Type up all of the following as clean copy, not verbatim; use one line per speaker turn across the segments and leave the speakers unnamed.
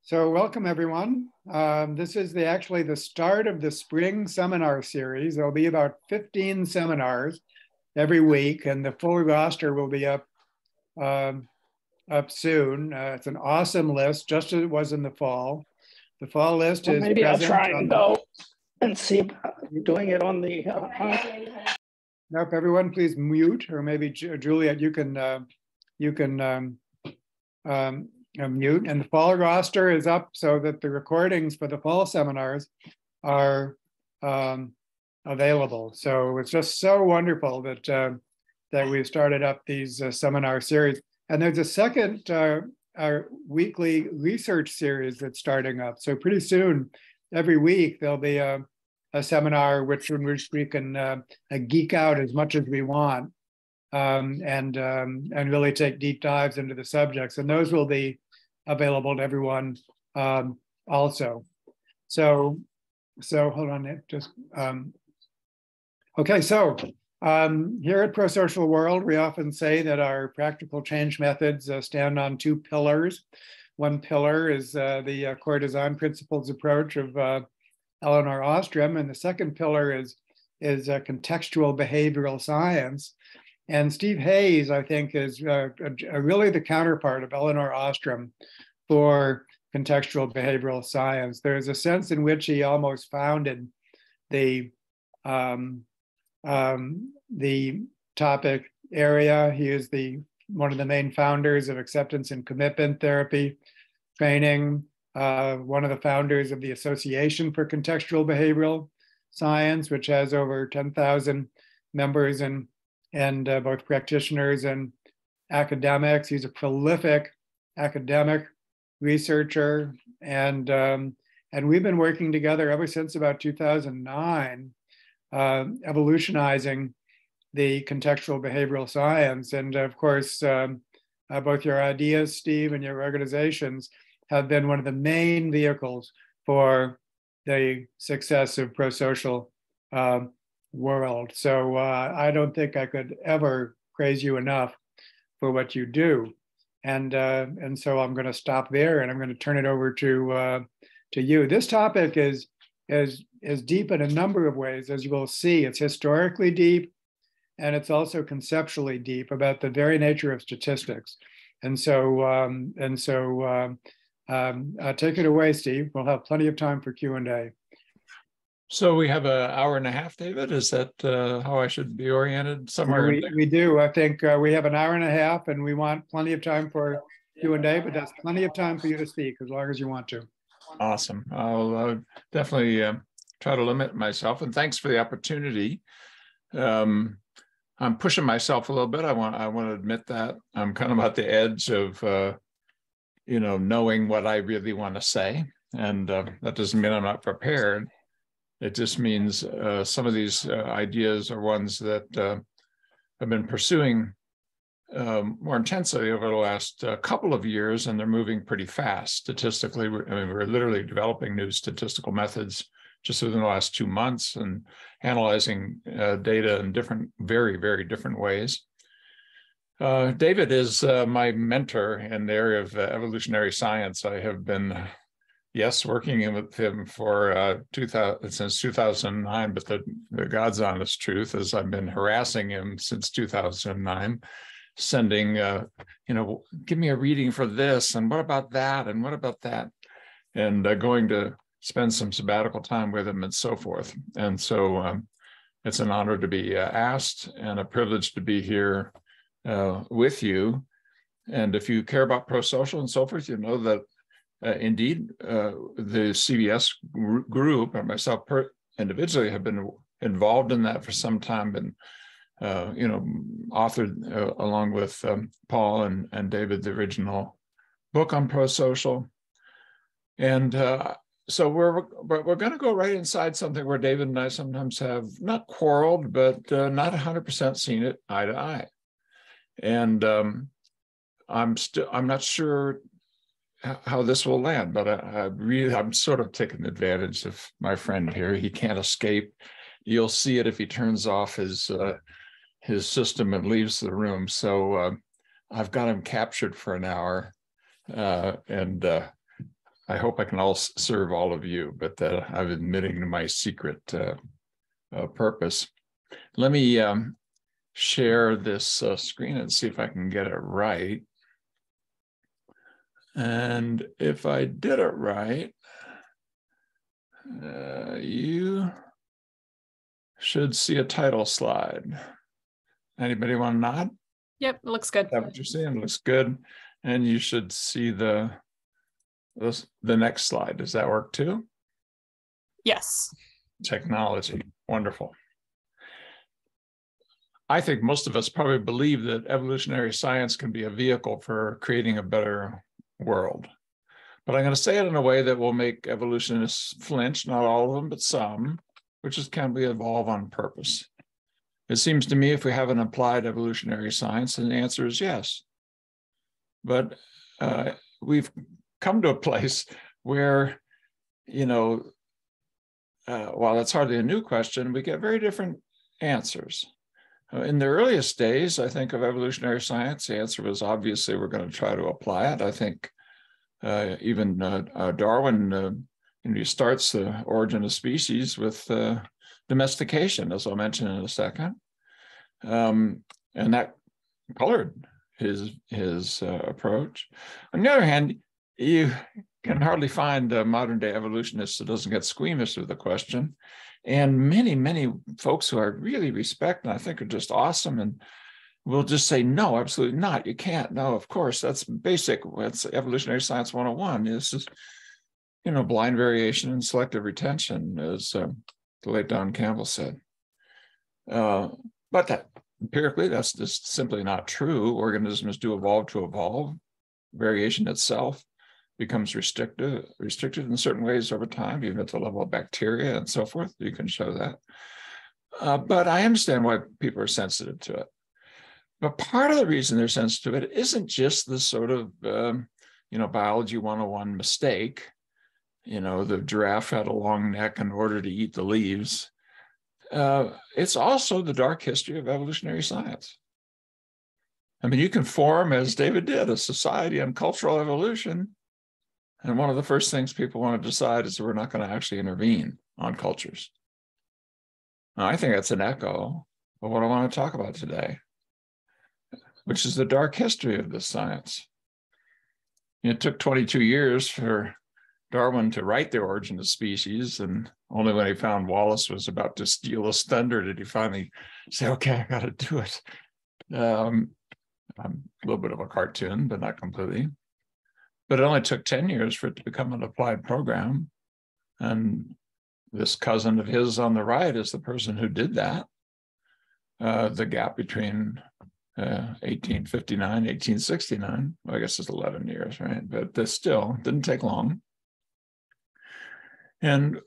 So welcome everyone. This is actually the start of the spring seminar series. There'll be about 15 seminars every week, and the full roster will be up soon. It's an awesome list, just as it was in the fall. The fall list is
maybe I'll try and go and see about doing it on the.
Now, if everyone please mute, or maybe Juliet, you can mute. And the fall roster is up so that the recordings for the fall seminars are available. So it's just so wonderful that that we've started up these seminar series. And there's a second our weekly research series that's starting up. So pretty soon, every week, there'll be a seminar in which we can geek out as much as we want and really take deep dives into the subjects. And those will be available to everyone also. So hold on, just okay. So here at Pro-Social World, we often say that our practical change methods stand on two pillars. One pillar is the core design principles approach of Elinor Ostrom, and the second pillar is contextual behavioral science. And Steve Hayes, I think, is really the counterpart of Elinor Ostrom for contextual behavioral science. There's a sense in which he almost founded the topic area. He is one of the main founders of acceptance and commitment therapy training, one of the founders of the Association for Contextual Behavioral Science, which has over 10,000 members and both practitioners and academics. He's a prolific academic researcher, and we've been working together ever since about 2009, evolutionizing the contextual behavioral science. And of course, both your ideas, Steve, and your organizations have been one of the main vehicles for the success of pro-social world. So I don't think I could ever praise you enough for what you do. And so I'm going to stop there, and I'm going to turn it over to you. This topic is deep in a number of ways, as you will see. It's historically deep, and it's also conceptually deep about the very nature of statistics. And so take it away, Steve. We'll have plenty of time for Q&A.
So we have an hour and a half, David. Is that how I should be oriented? Somewhere
we do. I think we have an hour and a half, and we want plenty of time for Q&A, but that's plenty of time for you to speak as long as you want to.
Awesome. I'll definitely try to limit myself, and thanks for the opportunity. I'm pushing myself a little bit. I want to admit that I'm kind of at the edge of knowing what I really want to say, and that doesn't mean I'm not prepared. It just means some of these ideas are ones that I've been pursuing more intensely over the last couple of years, and they're moving pretty fast statistically. We're literally developing new statistical methods just within the last 2 months and analyzing data in very, very different ways. David is my mentor in the area of evolutionary science. I have been working with him for since 2009, but the God's honest truth is I've been harassing him since 2009, sending, give me a reading for this, and what about that, and what about that, and going to spend some sabbatical time with him and so forth. And so it's an honor to be asked and a privilege to be here with you. And if you care about pro-social and so forth, you know that indeed, the CBS group and myself individually have been involved in that for some time, and authored along with Paul and David the original book on pro-social. And so we're going to go right inside something where David and I sometimes have not quarreled, but not 100% seen it eye to eye. And I'm not sure how this will land, but I'm sort of taking advantage of my friend here. He can't escape. You'll see it if he turns off his system and leaves the room. So I've got them captured for an hour, and I hope I can serve all of you, but I'm admitting to my secret purpose. Let me share this screen and see if I can get it right. And if I did it right, you should see a title slide. Anybody want to nod?
Yep, it looks good.
Is that what you're seeing? It looks good. And you should see the next slide. Does that work too?
Yes.
Technology. Wonderful. I think most of us probably believe that evolutionary science can be a vehicle for creating a better world. But I'm going to say it in a way that will make evolutionists flinch, not all of them, but some, which is, can we evolve on purpose? It seems to me if we have an applied evolutionary science, then the answer is yes. But we've come to a place where, you know, while that's hardly a new question, we get very different answers. In the earliest days, I think, of evolutionary science, the answer was obviously we're going to try to apply it. I think even Darwin he starts the origin of species with domestication, as I'll mention in a second. And that colored his approach. On the other hand, you can hardly find a modern day evolutionist that doesn't get squeamish with the question. And many, many folks who I really respect and I think are just awesome and will just say, no, absolutely not. You can't. No, of course, that's basic. That's evolutionary science 101. This is, you know, blind variation and selective retention, as the late Don Campbell said. But that, empirically, that's just simply not true. Organisms do evolve to evolve. Variation itself becomes restricted in certain ways over time, even at the level of bacteria and so forth. You can show that. But I understand why people are sensitive to it. But part of the reason they're sensitive to it isn't just the sort of, you know, biology 101 mistake. You know, the giraffe had a long neck in order to eat the leaves. It's also the dark history of evolutionary science. I mean, you can form, as David did, a society on cultural evolution. And one of the first things people want to decide is that we're not going to actually intervene on cultures. Now, I think that's an echo of what I want to talk about today, which is the dark history of this science. It took 22 years for Darwin to write The Origin of Species, and only when he found Wallace was about to steal his thunder did he finally say, okay, I got to do it. I'm a little bit of a cartoon, but not completely. But it only took 10 years for it to become an applied program. And this cousin of his on the right is the person who did that. The gap between 1859, 1869, well, I guess it's 11 years, right? But this still didn't take long. And,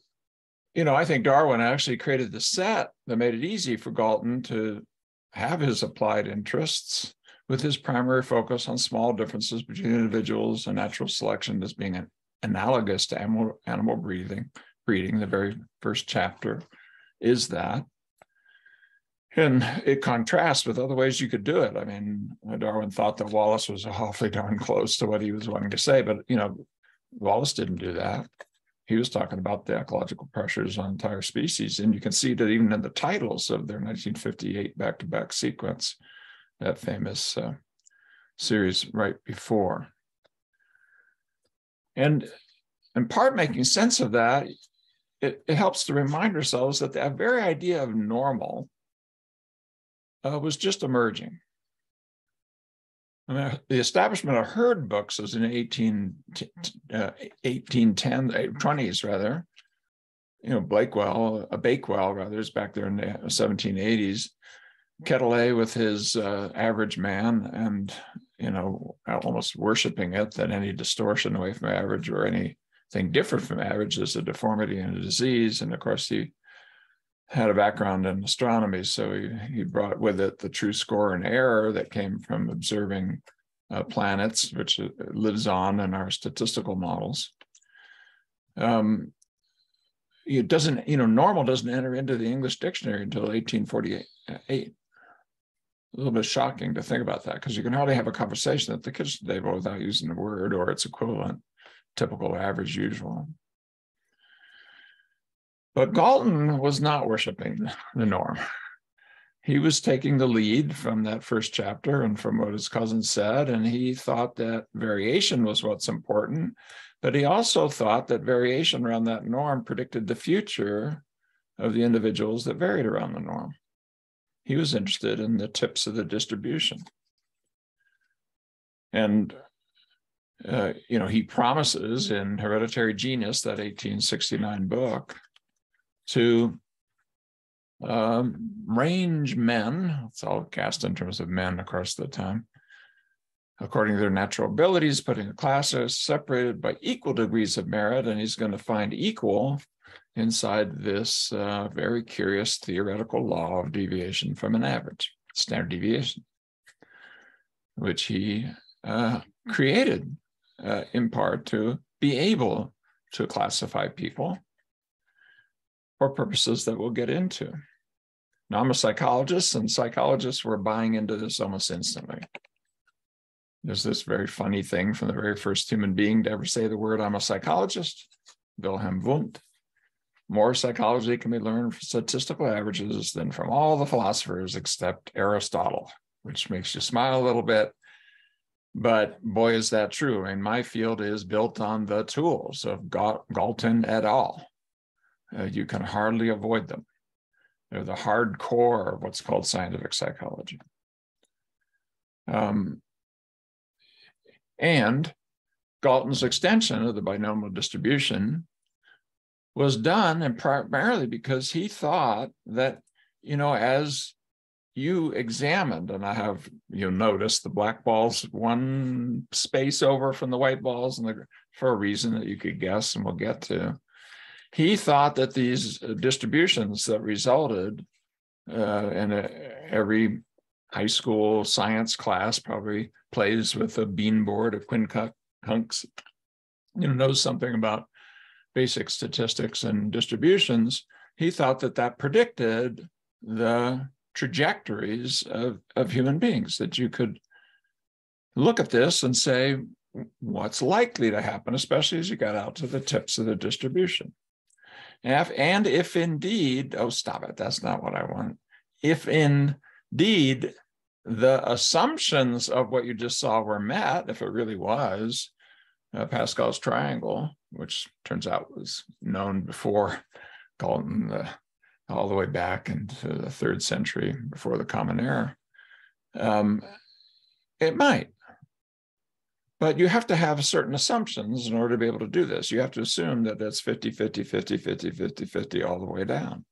you know, I think Darwin actually created the set that made it easy for Galton to have his applied interests with his primary focus on small differences between individuals and natural selection as being analogous to animal breeding. The very first chapter is that. And it contrasts with other ways you could do it. I mean, Darwin thought that Wallace was awfully darn close to what he was wanting to say, but, you know, Wallace didn't do that. He was talking about the ecological pressures on entire species. And you can see that even in the titles of their 1958 back-to-back sequence, that famous series right before. And in part making sense of that, it helps to remind ourselves that the very idea of normal was just emerging. I mean, the establishment of herd books was in 1820s rather. You know, Bakewell is back there in the 1780s. Quetelet with his average man and, you know, almost worshiping it, that any distortion away from average or anything different from average is a deformity and a disease. And of course, he had a background in astronomy, so he brought with it the true score and error that came from observing planets, which lives on in our statistical models. It doesn't, you know, normal doesn't enter into the English dictionary until 1848. little bit shocking to think about that, because you can hardly have a conversation at the kitchen table without using the word or its equivalent, typical, average, usual. But Galton was not worshiping the norm. He was taking the lead from that first chapter and from what his cousin said, and he thought that variation was what's important, but he also thought that variation around that norm predicted the future of the individuals that varied around the norm. He was interested in the tips of the distribution. And, he promises in Hereditary Genius, that 1869 book, to range men, it's all cast in terms of men across the time, according to their natural abilities, putting a classes separated by equal degrees of merit, and he's going to find equal inside this very curious theoretical law of deviation from an average, standard deviation, which he created in part to be able to classify people for purposes that we'll get into. Now, I'm a psychologist, and psychologists were buying into this almost instantly. There's this very funny thing from the very first human being to ever say the word, I'm a psychologist, Wilhelm Wundt. More psychology can be learned from statistical averages than from all the philosophers except Aristotle, which makes you smile a little bit. But boy, is that true. I mean, my field is built on the tools of Galton et al. You can hardly avoid them. They're the hardcore of what's called scientific psychology. And Galton's extension of the binomial distribution was done, and primarily because he thought that, as you examined, and I have, noticed the black balls one space over from the white balls, and for a reason that you could guess, and we'll get to. He thought that these distributions that resulted in every high school science class probably plays with a beanboard, a quincunx, knows something about basic statistics and distributions. He thought that predicted the trajectories of human beings, that you could look at this and say, what's likely to happen, especially as you got out to the tips of the distribution. And if indeed, oh, stop it, that's not what I want. If indeed the assumptions of what you just saw were met, if it really was Pascal's triangle, which turns out was known before Galton, all the way back into the 3rd century before the Common Era, it might. But you have to have certain assumptions in order to be able to do this. You have to assume that it's 50, 50, 50, 50, 50, 50 all the way down.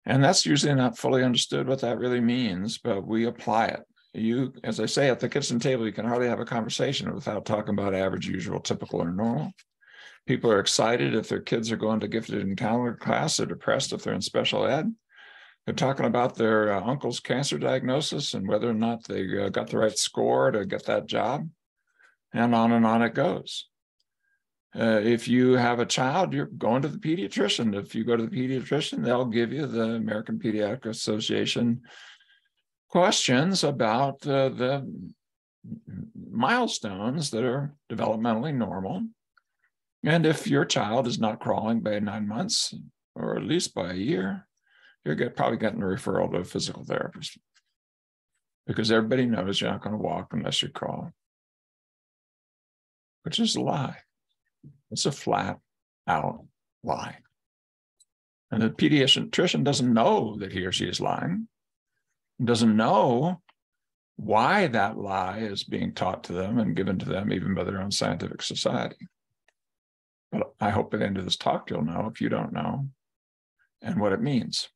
And that's usually not fully understood what that really means, but we apply it. You, as I say, at the kitchen table, you can hardly have a conversation without talking about average, usual, typical, or normal. People are excited if their kids are going to gifted and talented class. They're depressed if they're in special ed. They're talking about their uncle's cancer diagnosis and whether or not they got the right score to get that job, and on it goes. If you have a child, you're going to the pediatrician. If you go to the pediatrician, they'll give you the American Pediatric Association questions about the milestones that are developmentally normal. And if your child is not crawling by 9 months, or at least by a year, you're probably getting a referral to a physical therapist, because everybody knows you're not going to walk unless you crawl, which is a lie. It's a flat out lie. And the pediatrician doesn't know that he or she is lying, doesn't know why that lie is being taught to them and given to them even by their own scientific society. But I hope at the end of this talk, you'll know, if you don't know, and what it means.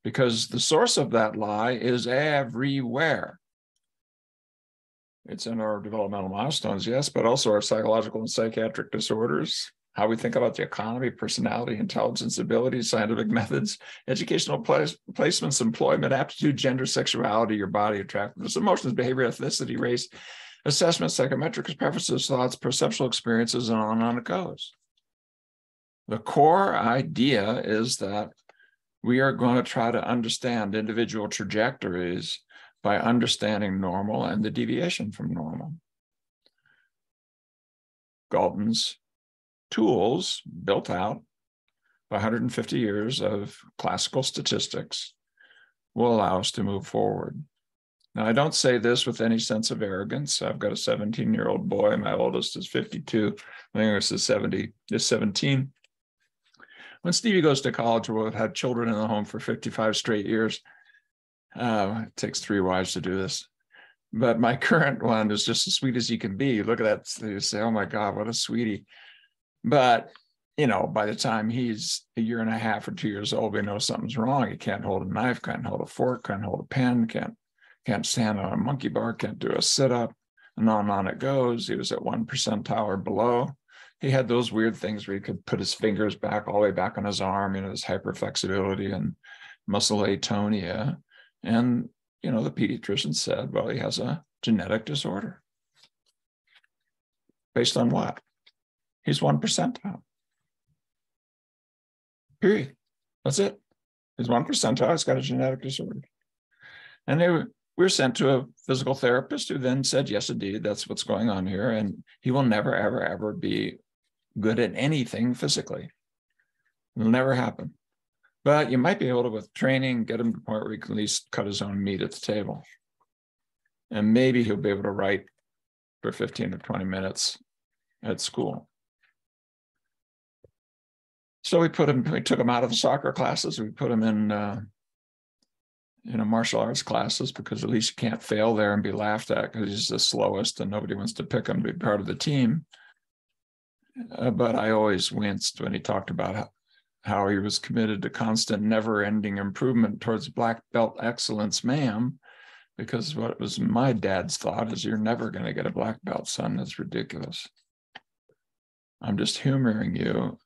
Because the source of that lie is everywhere. It's in our developmental milestones, yes, but also our psychological and psychiatric disorders, how we think about the economy, personality, intelligence, abilities, scientific methods, educational placements, employment, aptitude, gender, sexuality, your body, attractiveness, emotions, behavior, ethnicity, race, assessment, psychometrics, preferences, thoughts, perceptual experiences, and on it goes. The core idea is that We are going to try to understand individual trajectories by understanding normal and the deviation from normal. Galton's tools, built out by 150 years of classical statistics, will allow us to move forward. Now, I don't say this with any sense of arrogance. I've got a 17-year-old boy. My oldest is 52. My youngest is 17. When Stevie goes to college, we'll have had children in the home for 55 straight years. It takes 3 wives to do this. But my current one is just as sweet as he can be. Look at that. You say, oh my God, what a sweetie. But, you know, by the time he's a year and a half or 2 years old, we know something's wrong. He can't hold a knife, can't hold a fork, can't hold a pen, can't stand on a monkey bar, can't do a sit-up, and on it goes. He was at 1 percentile or below. He had those weird things where he could put his fingers back all the way back on his arm, you know, this hyperflexibility and muscle atonia. And, you know, the pediatrician said, well, he has a genetic disorder. Based on what? He's 1 percentile. Period. That's it. He's 1 percentile. He's got a genetic disorder. And we were sent to a physical therapist who then said, yes, indeed, that's what's going on here. And he will never, ever, ever be good at anything physically. It'll never happen. But you might be able to, with training, get him to the point where he can at least cut his own meat at the table. And maybe he'll be able to write for 15 or 20 minutes at school. So we took him out of the soccer classes. We put him in martial arts classes, because at least you can't fail there and be laughed at because he's the slowest and nobody wants to pick him to be part of the team. But I always winced when he talked about how he was committed to constant, never-ending improvement towards black belt excellence, ma'am, because what was my dad's thought is, you're never going to get a black belt, son. That's ridiculous. I'm just humoring you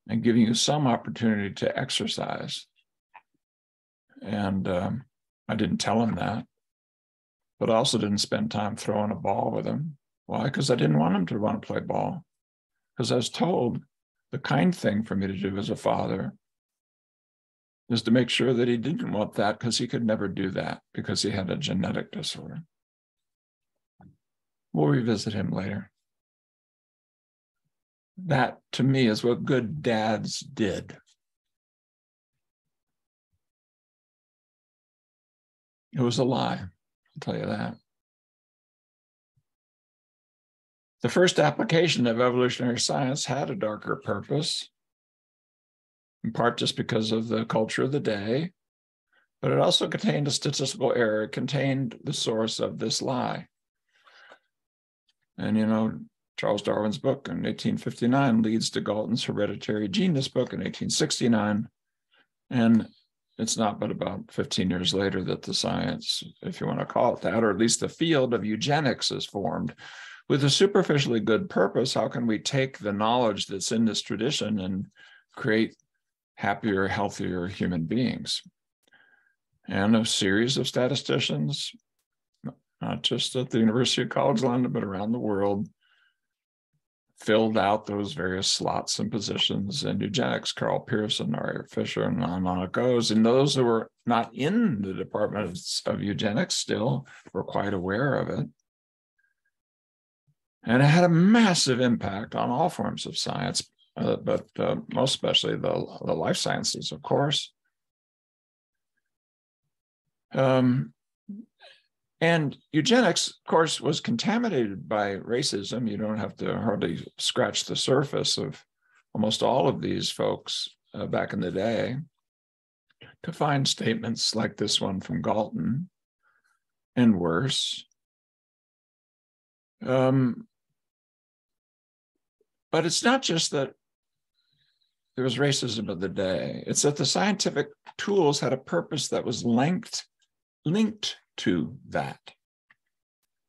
and giving you some opportunity to exercise. And I didn't tell him that, but I also didn't spend time throwing a ball with him. Why? Because I didn't want him to want to play ball. Because I was told the kind thing for me to do as a father is to make sure that he didn't want that, because he could never do that because he had a genetic disorder. We'll revisit him later. That, to me, is what good dads did. It was a lie, I'll tell you that. The first application of evolutionary science had a darker purpose, in part just because of the culture of the day, but it also contained a statistical error. It contained the source of this lie. And, you know, Charles Darwin's book in 1859 leads to Galton's Hereditary Genius book in 1869. And it's not but about 15 years later that the science, if you want to call it that, or at least the field of eugenics is formed. With a superficially good purpose, how can we take the knowledge that's in this tradition and create happier, healthier human beings? And a series of statisticians, not just at the University of College London, but around the world, filled out those various slots and positions in eugenics. Carl Pearson, Ari Fisher, and on it goes. And those who were not in the department of eugenics still were quite aware of it. And it had a massive impact on all forms of science, but most especially the life sciences, of course. And eugenics, of course, was contaminated by racism. You don't have to hardly scratch the surface of almost all of these folks back in the day to find statements like this one from Galton and worse. But it's not just that there was racism of the day. It's that the scientific tools had a purpose that was linked to that.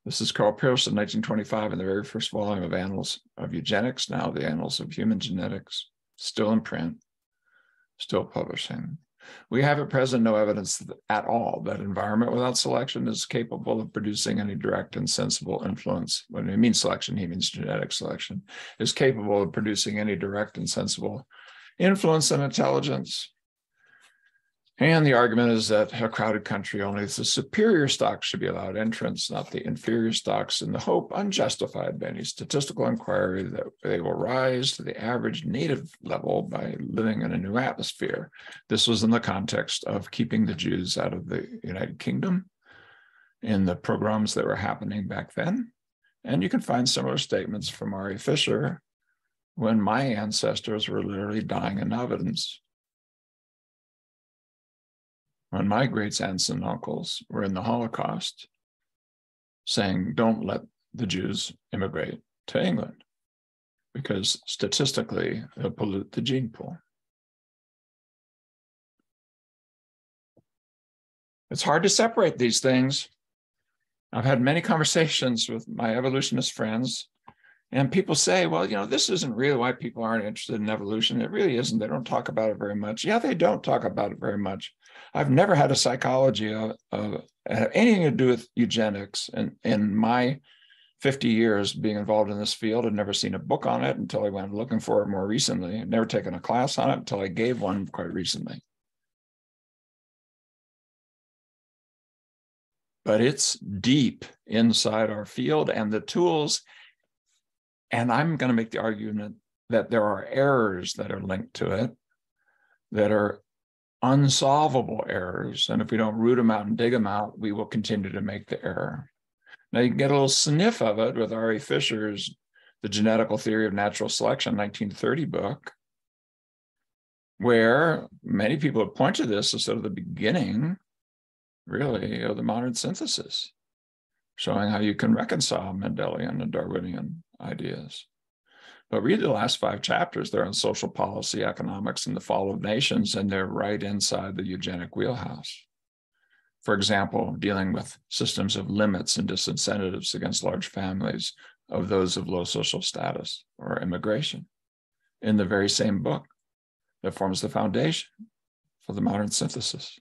This is Carl Pearson, 1925, in the very first volume of Annals of Eugenics, now the Annals of Human Genetics, still in print, still publishing. We have at present no evidence at all that environment without selection is capable of producing any direct and sensible influence. When he means selection, he means genetic selection, is capable of producing any direct and sensible influence and intelligence. And the argument is that a crowded country, only the superior stocks should be allowed entrance, not the inferior stocks, in the hope, unjustified by any statistical inquiry, that they will rise to the average native level by living in a new atmosphere. This was in the context of keeping the Jews out of the United Kingdom in the pogroms that were happening back then. And you can find similar statements from Ari Fisher when my ancestors were literally dying in ovens. When my great aunts and uncles were in the Holocaust, saying, don't let the Jews immigrate to England, because statistically, they'll pollute the gene pool. It's hard to separate these things. I've had many conversations with my evolutionist friends, and people say, well, you know, this isn't really why people aren't interested in evolution. It really isn't. They don't talk about it very much. Yeah, they don't talk about it very much. I've never had a psychology of anything to do with eugenics. And in my 50 years being involved in this field, I'd never seen a book on it until I went looking for it more recently. I'd never taken a class on it until I gave one quite recently. But it's deep inside our field, and the tools, and I'm going to make the argument that there are errors that are linked to it that are unsolvable errors. And if we don't root them out and dig them out, we will continue to make the error. Now, you can get a little sniff of it with Ari Fisher's The Genetical Theory of Natural Selection, 1930 book, where many people have pointed to this as sort of the beginning, really, of the modern synthesis, showing how you can reconcile Mendelian and Darwinian ideas. But read the last 5 chapters. They're on social policy, economics, and the fall of nations, and they're right inside the eugenic wheelhouse. For example, dealing with systems of limits and disincentives against large families of those of low social status or immigration, in the very same book that forms the foundation for the modern synthesis.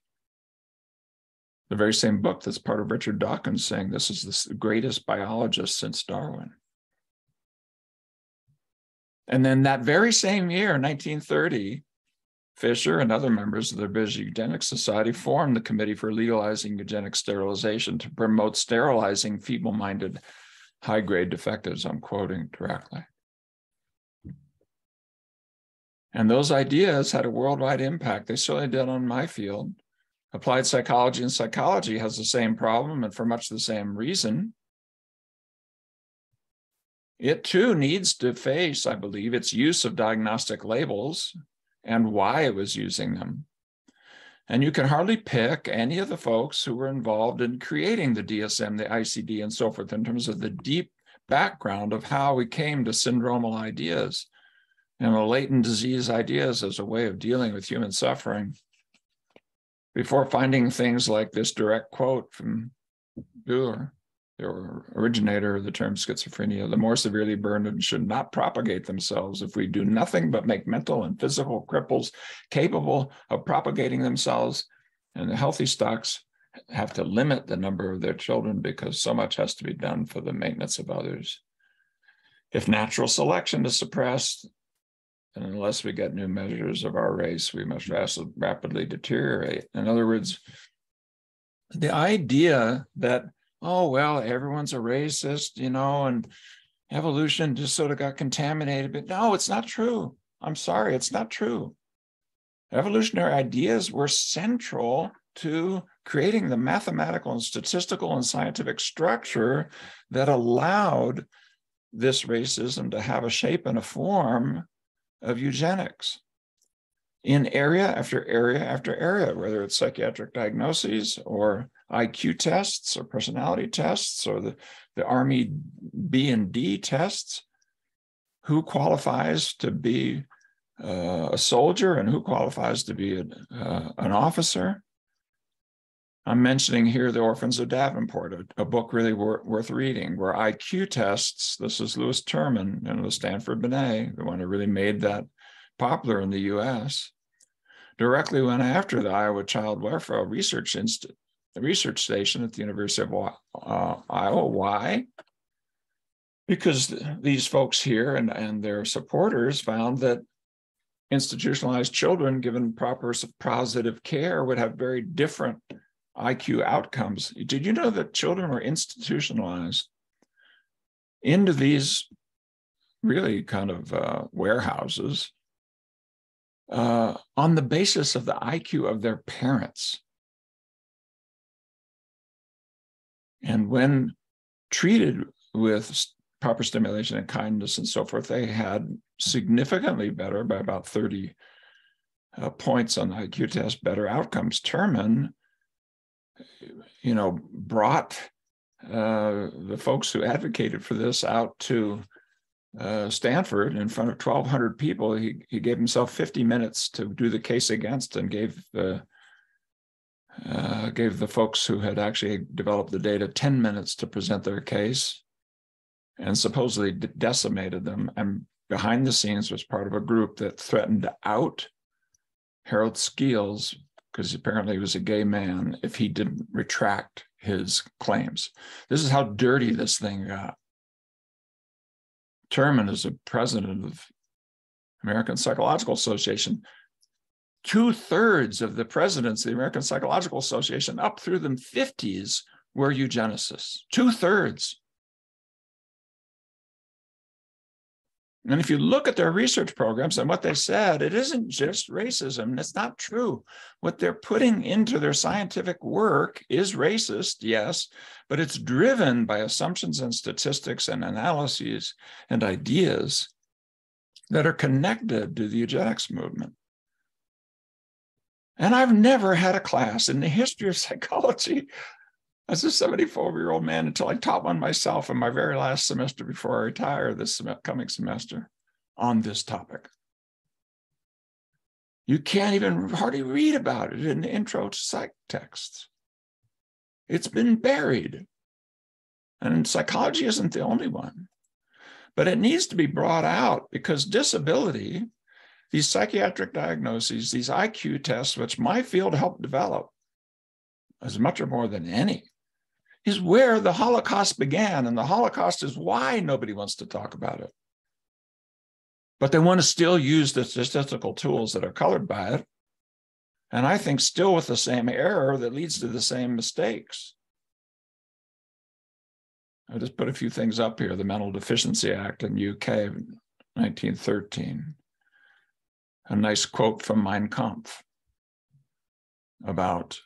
The very same book that's part of Richard Dawkins saying this is the greatest biologist since Darwin. And then that very same year, 1930, Fisher and other members of the British Eugenics Society formed the Committee for Legalizing Eugenic Sterilization to promote sterilizing feeble-minded, high-grade defectives. I'm quoting directly. And those ideas had a worldwide impact. They certainly did on my field. Applied psychology and psychology has the same problem, and for much the same reason. It too needs to face, I believe, its use of diagnostic labels and why it was using them. And you can hardly pick any of the folks who were involved in creating the DSM, the ICD, and so forth in terms of the deep background of how we came to syndromal ideas and latent disease ideas as a way of dealing with human suffering, before finding things like this direct quote from Buehler, the originator of the term schizophrenia: the more severely burdened should not propagate themselves if we do nothing but make mental and physical cripples capable of propagating themselves, and the healthy stocks have to limit the number of their children because so much has to be done for the maintenance of others. If natural selection is suppressed, and unless we get new measures of our race, we must rapidly deteriorate. In other words, the idea that, oh, well, everyone's a racist, you know, and evolution just sort of got contaminated. But no, it's not true. I'm sorry, it's not true. Evolutionary ideas were central to creating the mathematical and statistical and scientific structure that allowed this racism to have a shape and a form of eugenics in area after area after area, whether it's psychiatric diagnoses or IQ tests or personality tests or the Army B and D tests. Who qualifies to be a soldier and who qualifies to be an officer? I'm mentioning here The Orphans of Davenport, a book really worth reading, where IQ tests, this is Louis Terman and the Stanford Binet, the one who really made that popular in the US, directly went after the Iowa Child Welfare Research Station at the University of Iowa. Why? Because these folks here and their supporters found that institutionalized children given proper positive care would have very different IQ outcomes. Did you know that children were institutionalized into these really kind of warehouses on the basis of the IQ of their parents? And when treated with proper stimulation and kindness and so forth, they had significantly better, by about 30 points on the IQ test, better outcomes. Terman, brought the folks who advocated for this out to Stanford in front of 1,200 people. He gave himself 50 minutes to do the case against, and gave the folks who had actually developed the data 10 minutes to present their case, and supposedly decimated them. And behind the scenes was part of a group that threatened to out Harold Skeels, because apparently he was a gay man, if he didn't retract his claims. This is how dirty this thing got. Terman is the president of American Psychological Association. 2/3 of the presidents of the American Psychological Association up through the 50s were eugenicists. 2/3. And if you look at their research programs and what they said, it isn't just racism. It's not true. What they're putting into their scientific work is racist, yes, but it's driven by assumptions and statistics and analyses and ideas that are connected to the eugenics movement. And I've never had a class in the history of psychology as a 74-year-old man until I taught one myself in my very last semester before I retire this coming semester on this topic. You can't even hardly read about it in the intro to psych texts. It's been buried. And psychology isn't the only one. But it needs to be brought out, because disability, these psychiatric diagnoses, these IQ tests, which my field helped develop as much or more than any, is where the Holocaust began. And the Holocaust is why nobody wants to talk about it. But they want to still use the statistical tools that are colored by it. And I think still with the same error that leads to the same mistakes. I just put a few things up here. The Mental Deficiency Act in the UK of 1913. A nice quote from Mein Kampf about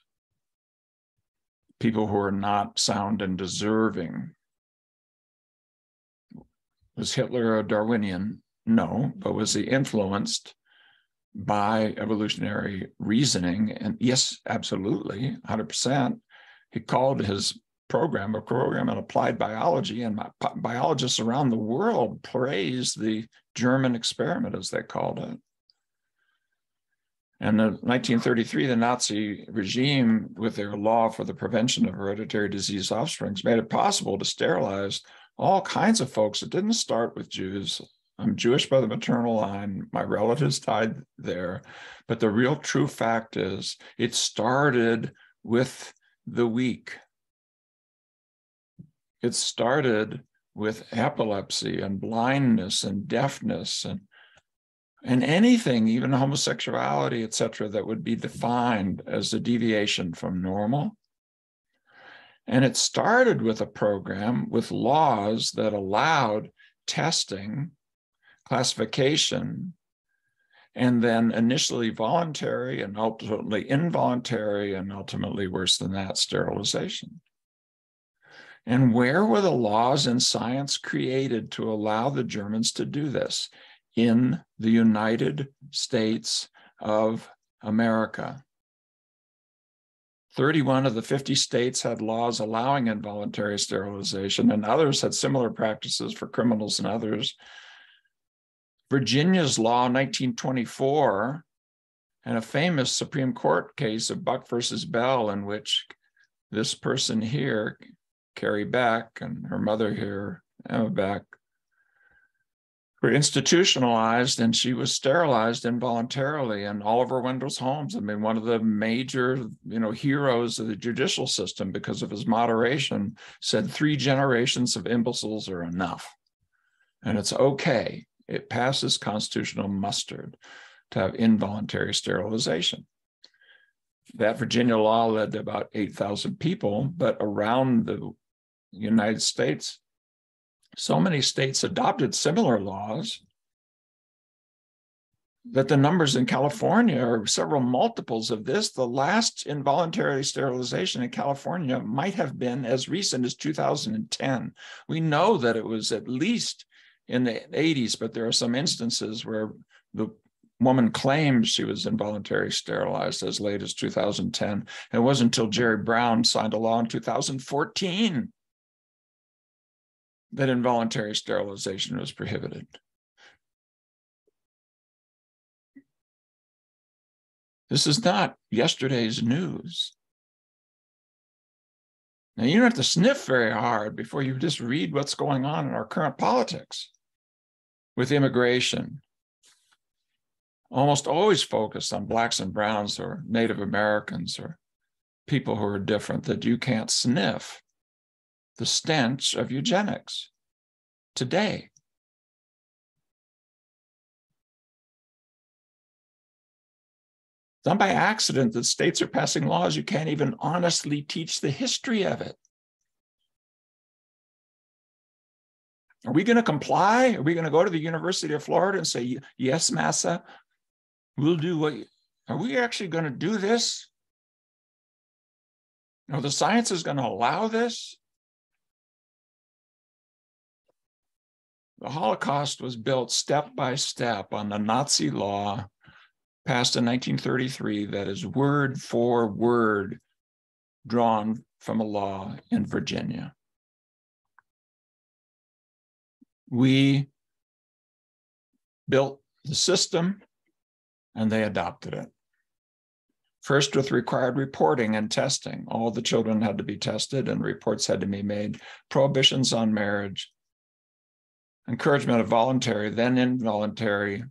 people who are not sound and deserving. Was Hitler a Darwinian? No, but was he influenced by evolutionary reasoning? And yes, absolutely, 100%. He called his program a program in applied biology, and biologists around the world praised the German experiment, as they called it. And in 1933, the Nazi regime, with their law for the prevention of hereditary disease offsprings, made it possible to sterilize all kinds of folks. It didn't start with Jews. I'm Jewish by the maternal line. My relatives died there. But the real true fact is it started with the weak. It started with epilepsy and blindness and deafness and anything, even homosexuality, et cetera, that would be defined as a deviation from normal. And it started with a program with laws that allowed testing, classification, and then initially voluntary and ultimately involuntary, and ultimately, worse than that, sterilization. And where were the laws in science created to allow the Germans to do this? In the United States of America. 31 of the 50 states had laws allowing involuntary sterilization, and others had similar practices for criminals and others. Virginia's law in 1924, and a famous Supreme Court case of Buck versus Bell, in which this person here, Carrie Beck, and her mother here, Emma Beck, were institutionalized, and she was sterilized involuntarily. And Oliver Wendell Holmes, I mean, one of the major, heroes of the judicial system, because of his moderation, said 3 generations of imbeciles are enough. And it's okay. It passes constitutional muster. to have involuntary sterilization. That Virginia law led to about 8,000 people, but around the United States, so many states adopted similar laws that the numbers in California are several multiples of this. The last involuntary sterilization in California might have been as recent as 2010. We know that it was at least in the 80s, but there are some instances where the woman claims she was involuntarily sterilized as late as 2010. It wasn't until Jerry Brown signed a law in 2014 that involuntary sterilization was prohibited. This is not yesterday's news. Now, you don't have to sniff very hard before you just read what's going on in our current politics with immigration. Almost always focused on Blacks and Browns or Native Americans or people who are different, that you can't sniff the stench of eugenics today. It's not by accident that states are passing laws you can't even honestly teach the history of it. Are we going to comply? Are we going to go to the University of Florida and say, yes, massa, we'll do what you... Are we actually going to do this? No, the science is going to allow this? The Holocaust was built step by step on the Nazi law passed in 1933 that is word for word drawn from a law in Virginia. We built the system and they adopted it. First with required reporting and testing. All the children had to be tested and reports had to be made. Prohibitions on marriage. Encouragement of voluntary, then involuntary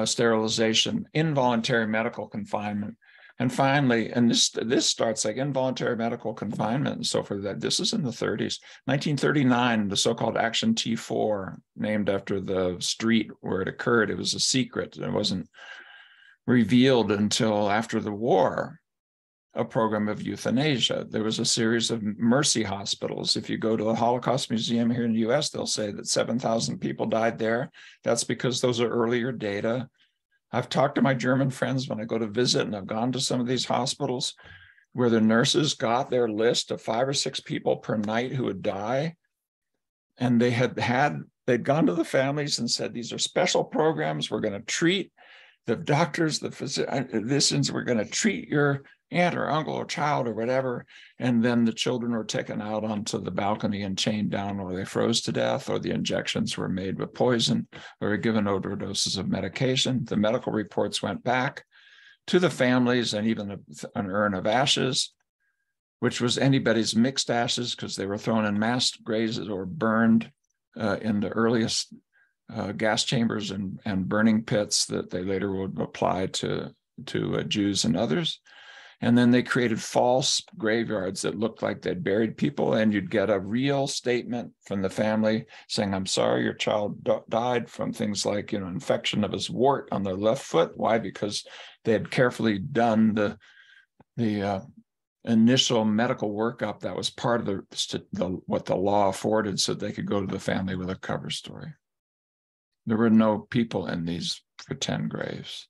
sterilization, involuntary medical confinement, and finally, and this starts like involuntary medical confinement and so forth. That this is in the 30s, 1939, the so-called Action T4, named after the street where it occurred. It was a secret. It wasn't revealed until after the war. A program of euthanasia. There was a series of mercy hospitals. If you go to the Holocaust Museum here in the US, they'll say that 7,000 people died there. That's because those are earlier data. I've talked to my German friends when I go to visit, and I've gone to some of these hospitals where the nurses got their list of 5 or 6 people per night who would die. And they'd gone to the families and said, these are special programs. We're going to treat the doctors, the physicians, we're going to treat your aunt or uncle or child or whatever, and then the children were taken out onto the balcony and chained down, or they froze to death, or the injections were made with poison, or were given overdoses of medication. The medical reports went back to the families, and even an urn of ashes, which was anybody's mixed ashes because they were thrown in mass graves or burned in the earliest gas chambers and burning pits that they later would apply to Jews and others. And then they created false graveyards that looked like they'd buried people, and you'd get a real statement from the family saying, I'm sorry, your child died from things like, infection of his wart on their left foot. Why? Because they had carefully done the initial medical workup that was part of what the law afforded, so they could go to the family with a cover story. There were no people in these pretend graves.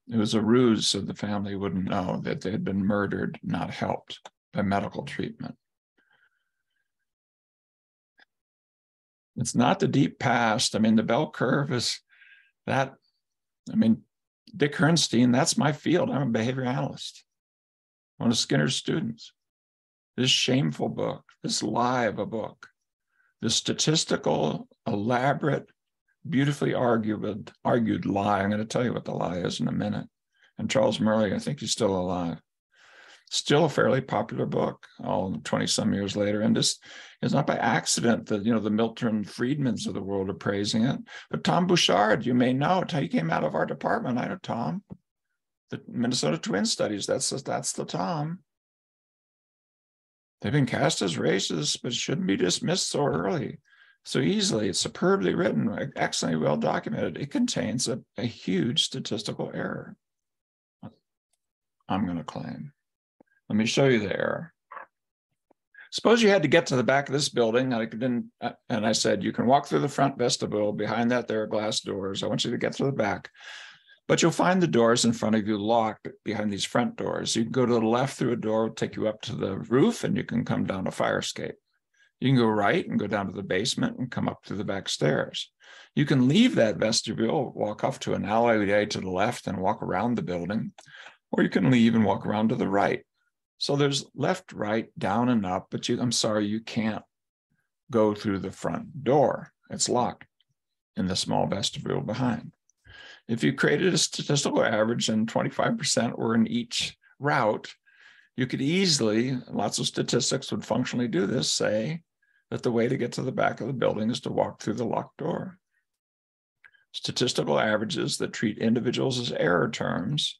It was a ruse so the family wouldn't know that they had been murdered, not helped by medical treatment. It's not the deep past. I mean, the bell curve is that. I mean, Dick Kernstein, that's my field. I'm a behavior analyst, one of Skinner's students. This shameful book, this lie of a book, this statistical, elaborate, beautifully argued lie. I'm going to tell you what the lie is in a minute. And Charles Murray, I think he's still alive. Still a fairly popular book, all 20-some years later. And this is not by accident that, the Milton Friedmans of the world are praising it. But Tom Bouchard, you may know, he came out of our department. I know Tom. The Minnesota Twin Studies, that's the Tom. They've been cast as racist, but shouldn't be dismissed so early. so easily. It's superbly written, excellently well documented. It contains a huge statistical error, I'm going to claim. Let me show you the error. Suppose you had to get to the back of this building, and I said, you can walk through the front vestibule. Behind that, there are glass doors. I want you to get to the back. But you'll find the doors in front of you locked behind these front doors. You can go to the left through a door, take you up to the roof, and you can come down a fire escape. You can go right and go down to the basement and come up to the back stairs. You can leave that vestibule, walk off to an alleyway to the left and walk around the building, or you can leave and walk around to the right. So there's left, right, down, and up, but I'm sorry, you can't go through the front door. It's locked in the small vestibule behind. If you created a statistical average and 25% were in each route, you could easily, lots of statistics would functionally do this, say that the way to get to the back of the building is to walk through the locked door. Statistical averages that treat individuals as error terms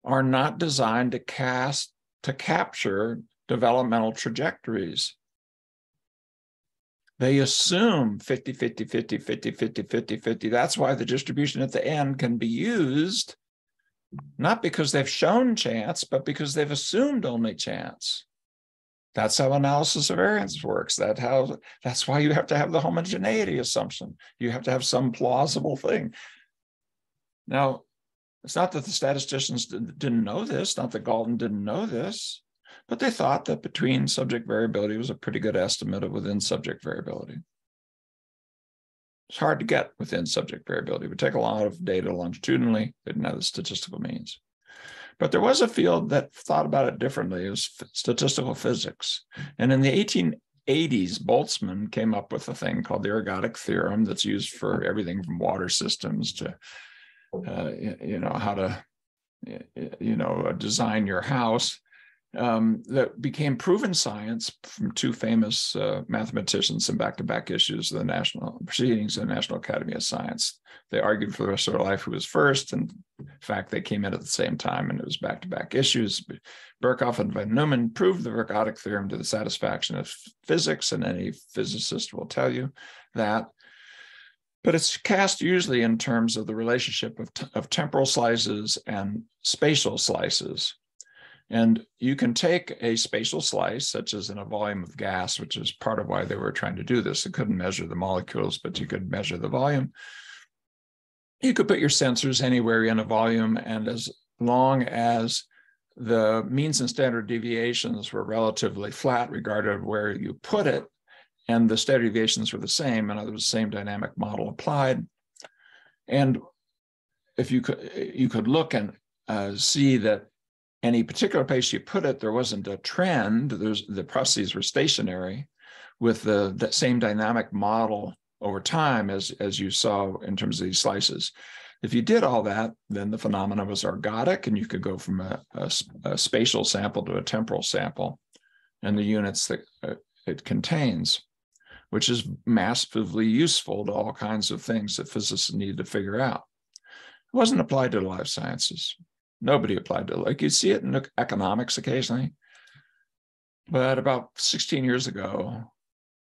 are not designed to capture developmental trajectories. They assume 50, 50, 50, 50, 50, 50, 50. That's why the distribution at the end can be used, not because they've shown chance, but because they've assumed only chance. That's how analysis of variance works. That's why you have to have the homogeneity assumption. You have to have some plausible thing. Now, it's not that the statisticians didn't know this, not that Galton didn't know this, but they thought that between subject variability was a pretty good estimate of within subject variability. It's hard to get within subject variability. It would take a lot of data longitudinally. They didn't have the statistical means. But there was a field that thought about it differently. It was statistical physics. And in the 1880s, Boltzmann came up with a thing called the ergotic theorem that's used for everything from water systems to how to, design your house, that became proven science from two famous mathematicians in back-to-back issues of the national proceedings of the National Academy of Science. They argued for the rest of their life who was first, and in fact, they came in at the same time, and it was back-to-back issues. Birkhoff and von Neumann proved the ergodic theorem to the satisfaction of physics, and any physicist will tell you that. But it's cast usually in terms of the relationship of temporal slices and spatial slices. And you can take a spatial slice, such as in a volume of gas, which is part of why they were trying to do this. They couldn't measure the molecules, but you could measure the volume. You could put your sensors anywhere in a volume, and as long as the means and standard deviations were relatively flat, regardless of where you put it, and the standard deviations were the same, and it was the same dynamic model applied. And if you could look and see that any particular place you put it, there wasn't a trend. The processes were stationary with the same dynamic model over time as you saw in terms of these slices. If you did all that, then the phenomenon was ergodic, and you could go from a spatial sample to a temporal sample and the units that it contains, which is massively useful to all kinds of things that physicists need to figure out. It wasn't applied to the life sciences. Nobody applied to it. Like you see it in economics occasionally. But about 16 years ago,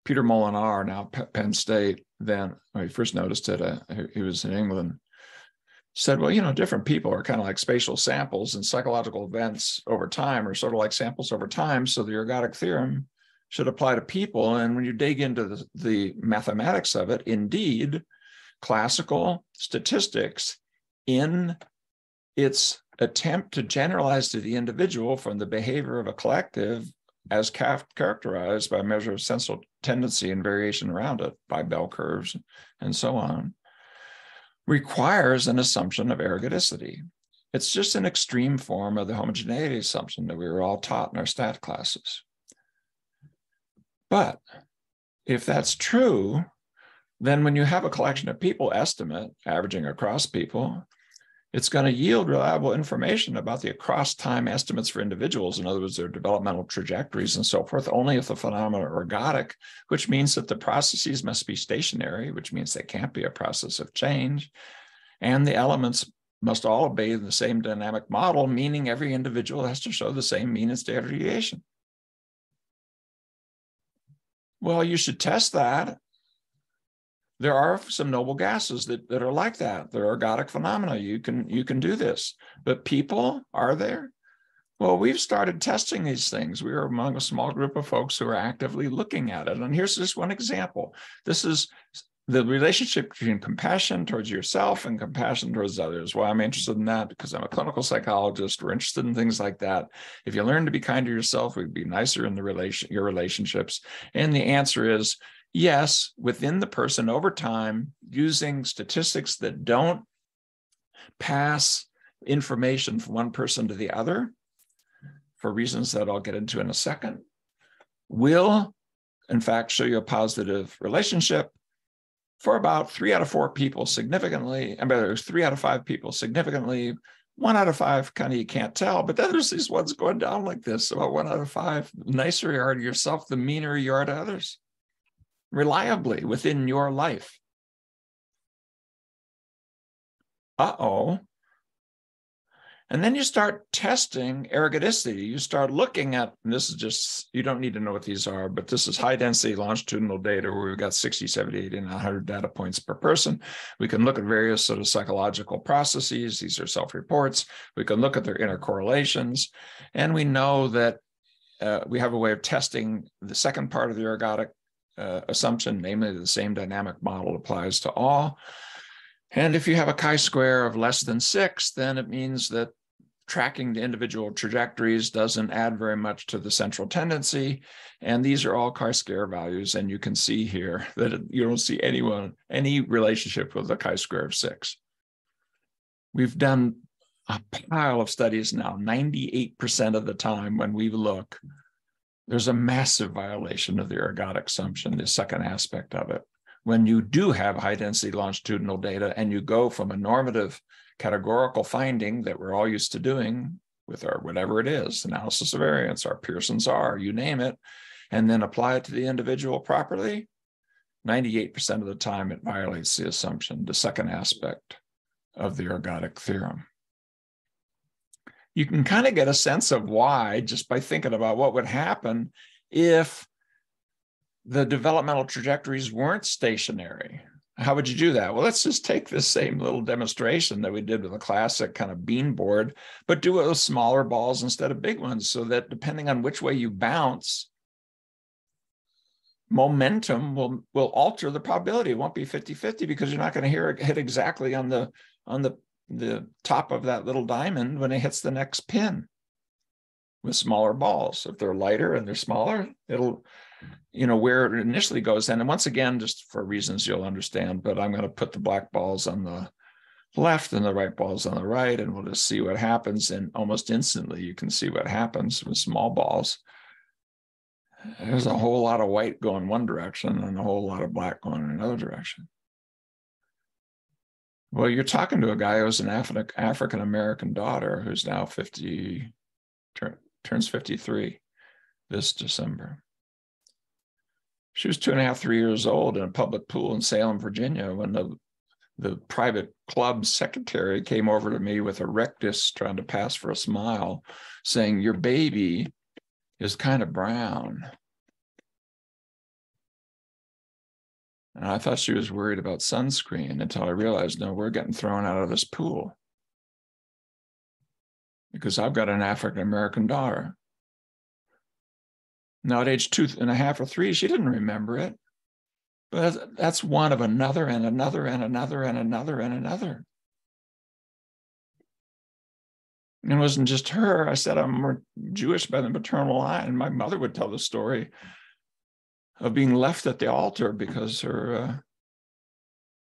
Peter Molinar, now Penn State, then when he first noticed it, he was in England, said, well, different people are kind of like spatial samples, and psychological events over time are sort of like samples over time. So the ergodic theorem should apply to people. And when you dig into the mathematics of it, indeed, classical statistics in its attempt to generalize to the individual from the behavior of a collective as characterized by a measure of central tendency and variation around it by bell curves and so on, requires an assumption of ergoticity. It's just an extreme form of the homogeneity assumption that we were all taught in our stat classes. But if that's true, then when you have a collection of people estimate, averaging across people, it's going to yield reliable information about the across time estimates for individuals. In other words, their developmental trajectories and so forth, only if the phenomena are ergodic, which means that the processes must be stationary, which means they can't be a process of change. And the elements must all obey the same dynamic model, meaning every individual has to show the same mean and standard deviation. Well, you should test that there are some noble gases that are like that. They're ergodic phenomena. You can do this. But people, are there? Well, we've started testing these things. We are among a small group of folks who are actively looking at it. And here's just one example. This is the relationship between compassion towards yourself and compassion towards others. Well, I'm interested in that because I'm a clinical psychologist. We're interested in things like that. If you learn to be kind to yourself, we'd be nicer in your relationships. And the answer is yes, within the person over time, using statistics that don't pass information from one person to the other, for reasons that I'll get into in a second, will, in fact, show you a positive relationship for about 3 out of 4 people significantly. I mean, there's 3 out of 5 people significantly. 1 out of 5, kind of you can't tell, but then there's these ones going down like this. About 1 out of 5, the nicer you are to yourself, the meaner you are to others, reliably within your life. Uh-oh. And then you start testing ergoticity. You start looking at, and this is just, you don't need to know what these are, but this is high density longitudinal data where we've got 60, 70, 80, and 100 data points per person. We can look at various sort of psychological processes. These are self-reports. We can look at their intercorrelations. And we know that we have a way of testing the second part of the ergodic assumption, namely the same dynamic model applies to all. And if you have a chi-square of less than 6, then it means that tracking the individual trajectories doesn't add very much to the central tendency. And these are all chi-square values. And you can see here that you don't see any relationship with a chi-square of 6. We've done a pile of studies now. 98% of the time when we look, there's a massive violation of the ergodic assumption, the second aspect of it. When you do have high density longitudinal data and you go from a normative categorical finding that we're all used to doing with our whatever it is, analysis of variance, our Pearson's R, you name it, and then apply it to the individual properly, 98% of the time it violates the assumption, the second aspect of the ergodic theorem. You can kind of get a sense of why just by thinking about what would happen if the developmental trajectories weren't stationary. How would you do that? Well, let's just take this same little demonstration that we did with a classic kind of bean board, but do it with smaller balls instead of big ones, so that depending on which way you bounce, momentum will alter the probability. It won't be 50-50 because you're not going to hit exactly on the top of that little diamond when it hits the next pin with smaller balls. If they're lighter and they're smaller, it'll, where it initially goes. And once again, just for reasons you'll understand, but I'm going to put the black balls on the left and the white balls on the right, and we'll just see what happens. And almost instantly, you can see what happens with small balls. There's a whole lot of white going one direction and a whole lot of black going in another direction. Well, you're talking to a guy who has an African-American daughter who's now turns 53 this December. She was 2.5, 3 years old in a public pool in Salem, Virginia, when the private club secretary came over to me with a rectus trying to pass for a smile, saying, "Your baby is kind of brown." And I thought she was worried about sunscreen until I realized, no, we're getting thrown out of this pool because I've got an African-American daughter. Now at age 2.5 or 3, she didn't remember it, but that's one of another and another and another and another and another. And it wasn't just her. I said I'm more Jewish by the maternal line. My mother would tell the story of being left at the altar because her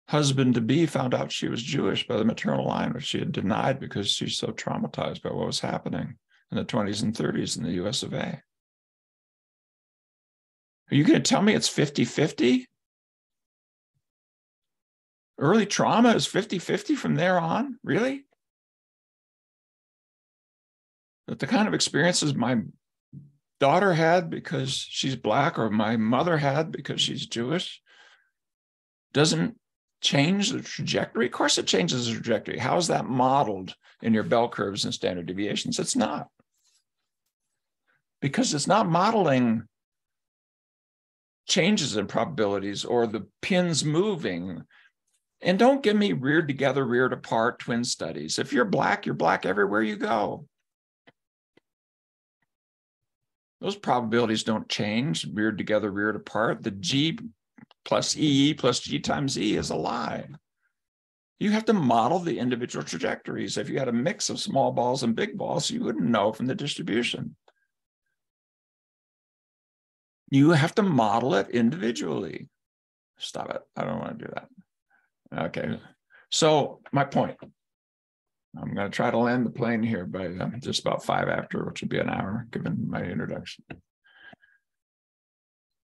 husband-to-be found out she was Jewish by the maternal line, which she had denied because she's so traumatized by what was happening in the 20s and 30s in the US of A. Are you going to tell me it's 50-50? Early trauma is 50-50 from there on? Really? That the kind of experiences my daughter had because she's Black or my mother had because she's Jewish doesn't change the trajectory? Of course it changes the trajectory. How is that modeled in your bell curves and standard deviations? It's not. Because it's not modeling changes in probabilities or the pins moving. And don't give me reared together, reared apart twin studies. If you're black everywhere you go. Those probabilities don't change, reared together, reared apart. The G plus E plus G times E is a lie. You have to model the individual trajectories. If you had a mix of small balls and big balls, you wouldn't know from the distribution. You have to model it individually. Stop it. I don't want to do that. Okay. So my point, I'm going to try to land the plane here by just about 5 after, which would be an hour, given my introduction.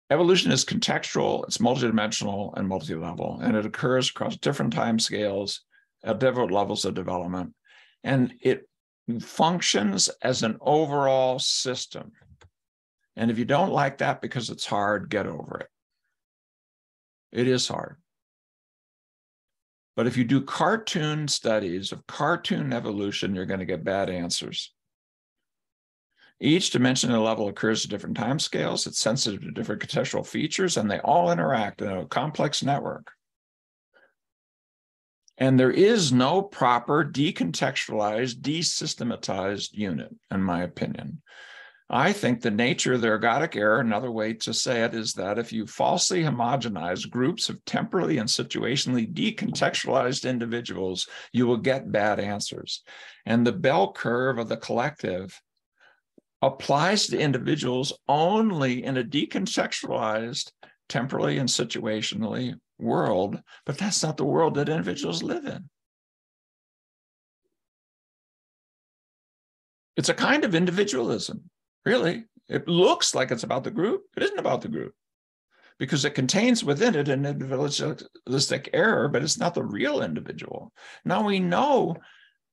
Evolution is contextual, it's multidimensional and multi-level, and it occurs across different time scales at different levels of development. And it functions as an overall system. And if you don't like that because it's hard, get over it. It is hard. But if you do cartoon studies of cartoon evolution, you're going to get bad answers. Each dimension and level occurs at different time scales. It's sensitive to different contextual features, and they all interact in a complex network. And there is no proper decontextualized, desystematized unit, in my opinion. I think the nature of the ergotic error, another way to say it, is that if you falsely homogenize groups of temporally and situationally decontextualized individuals, you will get bad answers. And the bell curve of the collective applies to individuals only in a decontextualized, temporally and situationally world, but that's not the world that individuals live in. It's a kind of individualism, really. It looks like it's about the group. It isn't about the group because it contains within it an individualistic error, but it's not the real individual. Now we know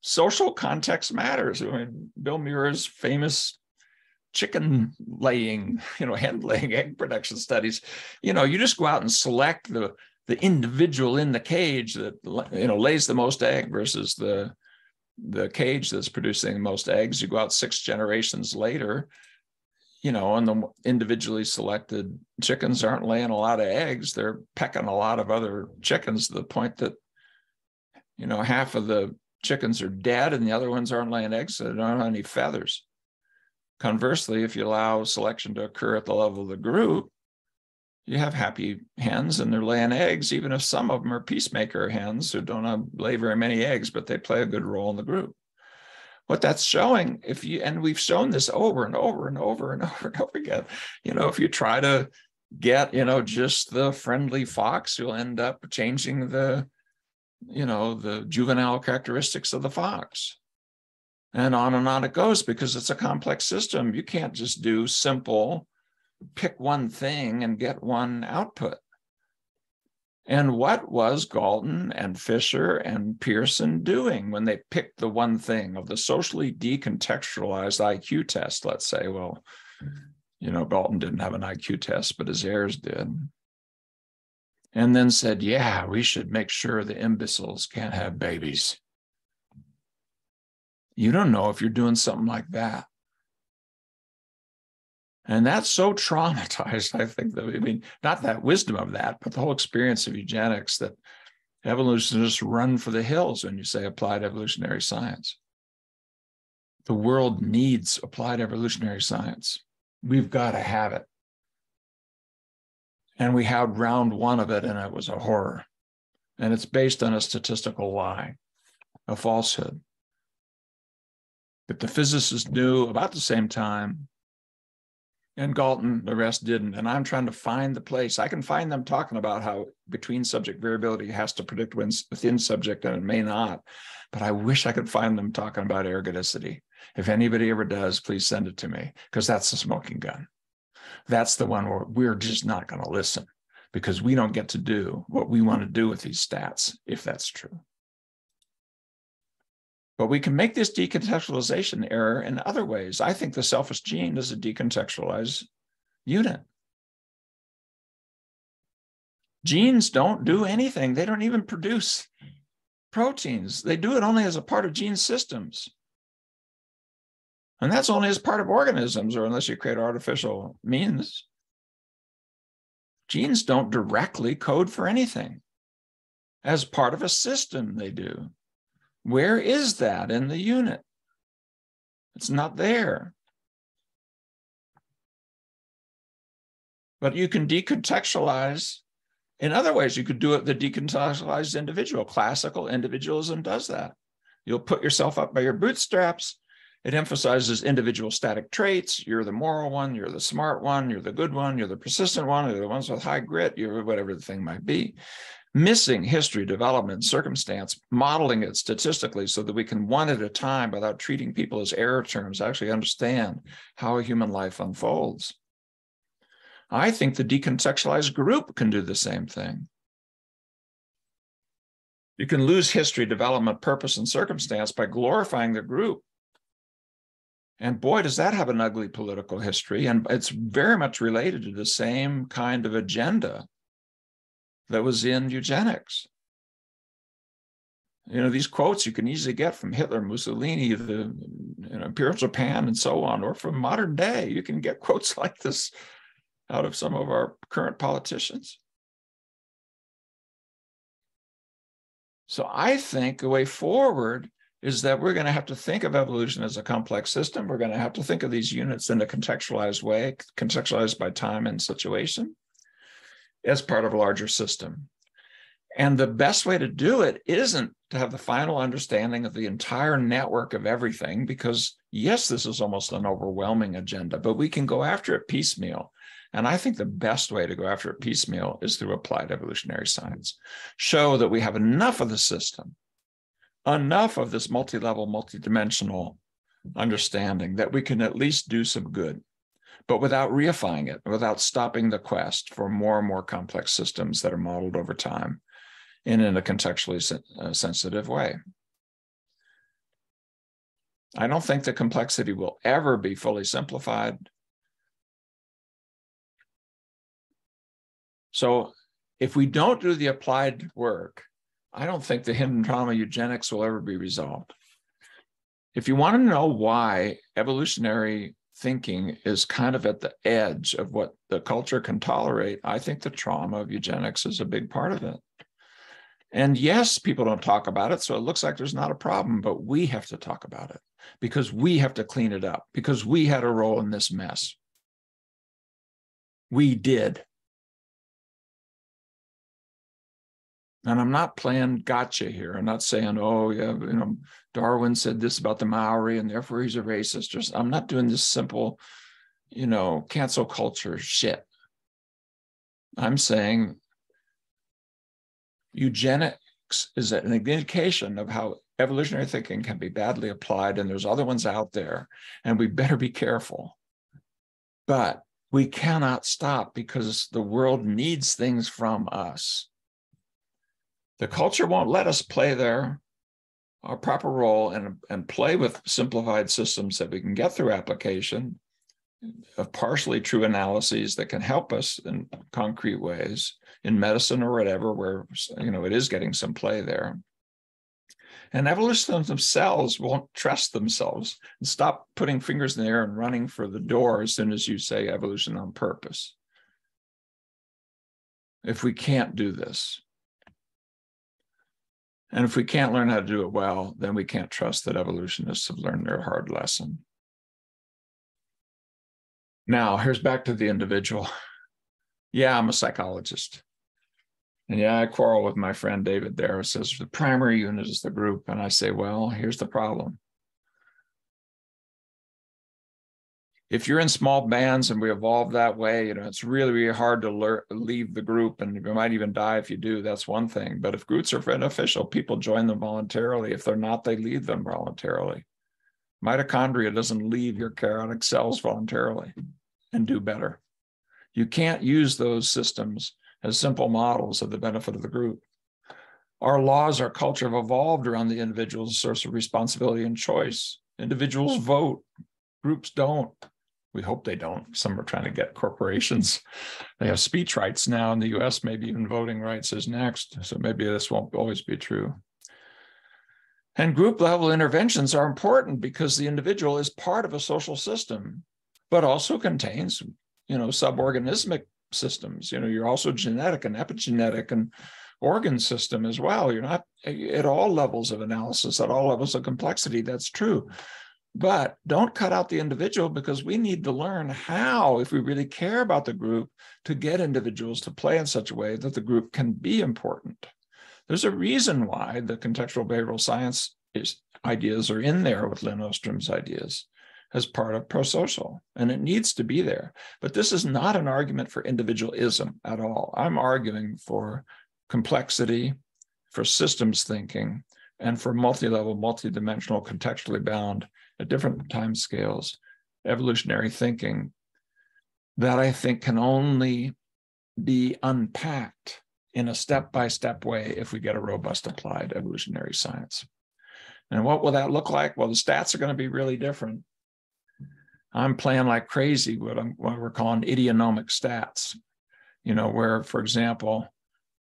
social context matters. I mean, Bill Muir's famous chicken laying, hen laying egg production studies, you just go out and select the individual in the cage that, lays the most egg versus the cage that's producing the most eggs. You go out 6 generations later, and the individually selected chickens aren't laying a lot of eggs. They're pecking a lot of other chickens to the point that, half of the chickens are dead and the other ones aren't laying eggs, so they don't have any feathers. Conversely, if you allow selection to occur at the level of the group, you have happy hens and they're laying eggs, even if some of them are peacemaker hens who don't lay very many eggs, but they play a good role in the group. What that's showing, and we've shown this over and over and over and over and over again, if you try to get, just the friendly fox, you'll end up changing the juvenile characteristics of the fox. And on it goes because it's a complex system. You can't just do simple, pick one thing and get one output. And what was Galton and Fisher and Pearson doing when they picked the one thing of the socially decontextualized IQ test, let's say? Well, Galton didn't have an IQ test, but his heirs did. And then said, yeah, we should make sure the imbeciles can't have babies. You don't know if you're doing something like that. And that's so traumatized, I think, not that wisdom of that, but the whole experience of eugenics, that evolutionists run for the hills when you say applied evolutionary science. The world needs applied evolutionary science. We've got to have it. And we had round 1 of it, and it was a horror. And it's based on a statistical lie, a falsehood. But the physicists knew about the same time, and Galton, the rest didn't. And I'm trying to find the place. I can find them talking about how between subject variability has to predict within subject, and it may not. But I wish I could find them talking about ergoticity. If anybody ever does, please send it to me, because that's the smoking gun. That's the one where we're just not going to listen, because we don't get to do what we want to do with these stats, if that's true. But we can make this decontextualization error in other ways. I think the selfish gene is a decontextualized unit. Genes don't do anything. They don't even produce proteins. They do it only as a part of gene systems. And that's only as part of organisms, or unless you create artificial means. Genes don't directly code for anything. As part of a system, they do. Where is that in the unit? It's not there. But you can decontextualize in other ways. You could do it the decontextualized individual. Classical individualism does that. You'll put yourself up by your bootstraps. It emphasizes individual static traits. You're the moral one, you're the smart one, you're the good one, you're the persistent one, you're the ones with high grit, you're whatever the thing might be. Missing history, development, circumstance, modeling it statistically so that we can one at a time, without treating people as error terms, actually understand how a human life unfolds. I think the decontextualized group can do the same thing. You can lose history, development, purpose, and circumstance by glorifying the group. And boy, does that have an ugly political history. And it's very much related to the same kind of agenda that was in eugenics. You know, these quotes you can easily get from Hitler, Mussolini, the Imperial Japan, and so on, or from modern day. You can get quotes like this out of some of our current politicians. So I think the way forward is that we're going to have to think of evolution as a complex system. We're going to have to think of these units in a contextualized way, contextualized by time and situation, as part of a larger system. And the best way to do it isn't to have the final understanding of the entire network of everything, because yes, this is almost an overwhelming agenda, but we can go after it piecemeal. And I think the best way to go after it piecemeal is through applied evolutionary science. Show that we have enough of the system, enough of this multi-level, multi-dimensional understanding that we can at least do some good, but without reifying it, without stopping the quest for more and more complex systems that are modeled over time and in a contextually sensitive way. I don't think the complexity will ever be fully simplified. So if we don't do the applied work, I don't think the hidden trauma eugenics will ever be resolved. If you want to know why evolutionary thinking is kind of at the edge of what the culture can tolerate, I think the trauma of eugenics is a big part of it. And yes, people don't talk about it, so it looks like there's not a problem, but we have to talk about it because we have to clean it up, because we had a role in this mess. We did. And I'm not playing gotcha here. I'm not saying, oh, yeah, Darwin said this about the Maori and therefore he's a racist. I'm not doing this simple, cancel culture shit. I'm saying eugenics is an indication of how evolutionary thinking can be badly applied, and there's other ones out there, and we better be careful. But we cannot stop because the world needs things from us. The culture won't let us play our proper role and play with simplified systems that we can get through application of partially true analyses that can help us in concrete ways in medicine or whatever, where it is getting some play there. And evolutionists themselves won't trust themselves and stop putting fingers in the air and running for the door as soon as you say evolution on purpose. If we can't do this. And if we can't learn how to do it well, then we can't trust that evolutionists have learned their hard lesson. Now, here's back to the individual. Yeah, I'm a psychologist. And yeah, I quarrel with my friend David there, who says the primary unit is the group. And I say, well, here's the problem. If you're in small bands and we evolve that way, it's really, really hard to leave the group, and you might even die if you do. That's one thing. But if groups are beneficial, people join them voluntarily. If they're not, they leave them voluntarily. Mitochondria doesn't leave your chaotic cells voluntarily and do better. You can't use those systems as simple models of the benefit of the group. Our laws, our culture have evolved around the individual as a source of responsibility and choice. Individuals vote, groups don't. We hope they don't. Some are trying to get corporations. They have speech rights now in the US, maybe even voting rights is next. So maybe this won't always be true. And group level interventions are important because the individual is part of a social system, but also contains, suborganismic systems. You're also genetic and epigenetic and organ system as well. You're not at all levels of analysis, at all levels of complexity. That's true. But don't cut out the individual, because we need to learn how, if we really care about the group, to get individuals to play in such a way that the group can be important. There's a reason why the contextual behavioral science ideas are in there with Lynn Ostrom's ideas as part of prosocial, and it needs to be there. But this is not an argument for individualism at all. I'm arguing for complexity, for systems thinking, and for multi-level, multi-dimensional, contextually bound, at different time scales, evolutionary thinking that I think can only be unpacked in a step-by-step way if we get a robust applied evolutionary science. And what will that look like? Well, the stats are going to be really different. I'm playing like crazy what we're calling idionomic stats, where, for example,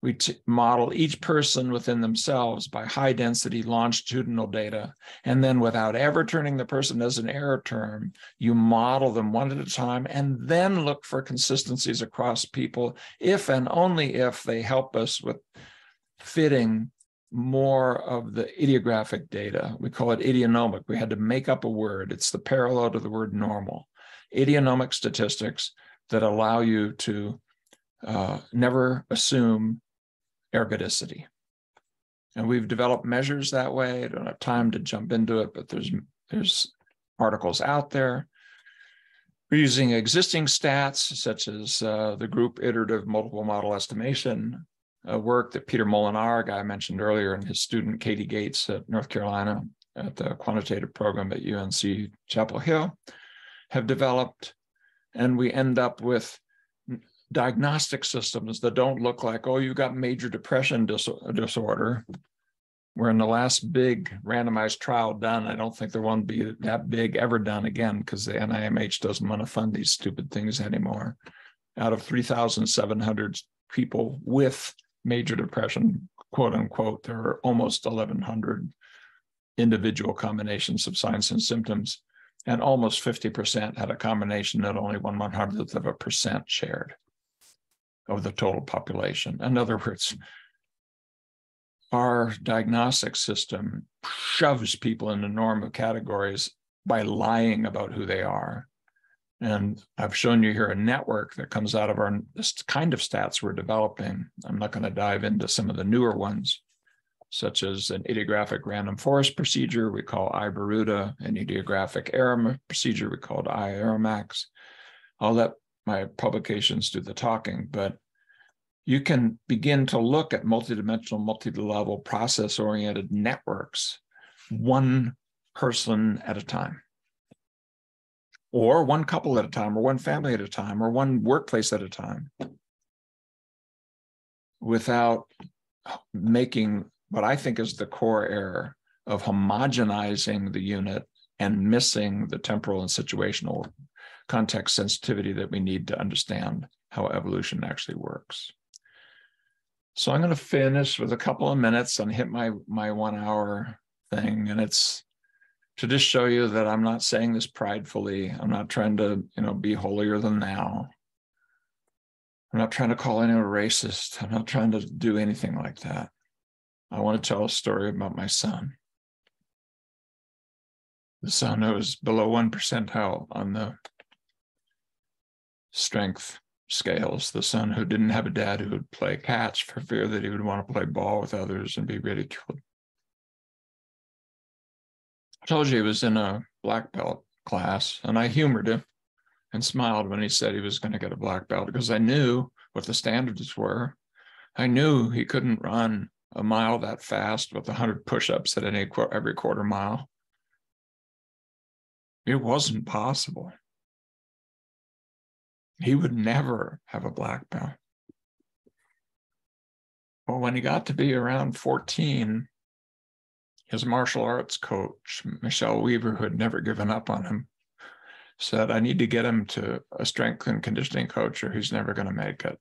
we model each person within themselves by high density longitudinal data. And then without ever turning the person as an error term, you model them one at a time and then look for consistencies across people if and only if they help us with fitting more of the idiographic data. We call it idionomic. We had to make up a word. It's the parallel to the word normal. Idionomic statistics that allow you to never assume ergoticity. And we've developed measures that way. I don't have time to jump into it, but there's articles out there. We're using existing stats, such as the group iterative multiple model estimation work that Peter Molinar, a guy I mentioned earlier, and his student Katie Gates at North Carolina at the quantitative program at UNC Chapel Hill have developed. And we end up with diagnostic systems that don't look like, oh, you got major depression disorder. Where in the last big randomized trial done, I don't think there won't be that big ever done again, because the NIMH doesn't want to fund these stupid things anymore. Out of 3,700 people with major depression, quote unquote, there are almost 1,100 individual combinations of signs and symptoms, and almost 50% had a combination that only 1/100% shared of the total population. In other words, our diagnostic system shoves people into normative categories by lying about who they are. And I've shown you here a network that comes out of this kind of stats we're developing. I'm not going to dive into some of the newer ones, such as an idiographic random forest procedure we call iBaruta, an idiographic error procedure we call iArromax. I'll let my publications do the talking, but you can begin to look at multidimensional, multi-level, process-oriented networks, one person at a time, or one couple at a time, or one family at a time, or one workplace at a time, without making what I think is the core error of homogenizing the unit and missing the temporal and situational context sensitivity that we need to understand how evolution actually works. So I'm going to finish with a couple of minutes and hit my 1 hour thing. And it's to just show you that I'm not saying this pridefully. I'm not trying to, be holier than thou. I'm not trying to call anyone a racist. I'm not trying to do anything like that. I want to tell a story about my son. The son who was below 1 percentile on the strength scales, the son who didn't have a dad who would play catch for fear that he would want to play ball with others and be ridiculed. I told you he was in a black belt class, and I humored him and smiled when he said he was going to get a black belt, because I knew what the standards were. I knew he couldn't run a mile that fast with 100 push-ups at every quarter mile. It wasn't possible. He would never have a black belt. Well, when he got to be around 14, his martial arts coach, Michelle Weaver, who had never given up on him, said, I need to get him to a strength and conditioning coach or he's never going to make it.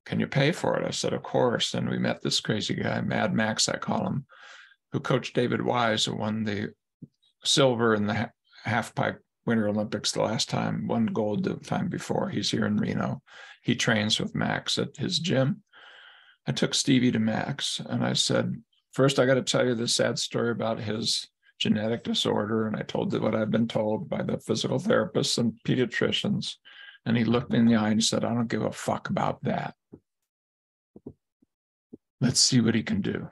Can you pay for it? I said, of course. And we met this crazy guy, Mad Max, I call him, who coached David Wise, who won the silver in the half pipe Winter Olympics the last time, won gold the time before. He's here in Reno. he trains with Max at his gym. I took Stevie to Max and I said, first, I got to tell you this sad story about his genetic disorder. And I told him what I've been told by the physical therapists and pediatricians. And he looked me in the eye and said, I don't give a fuck about that. Let's see what he can do.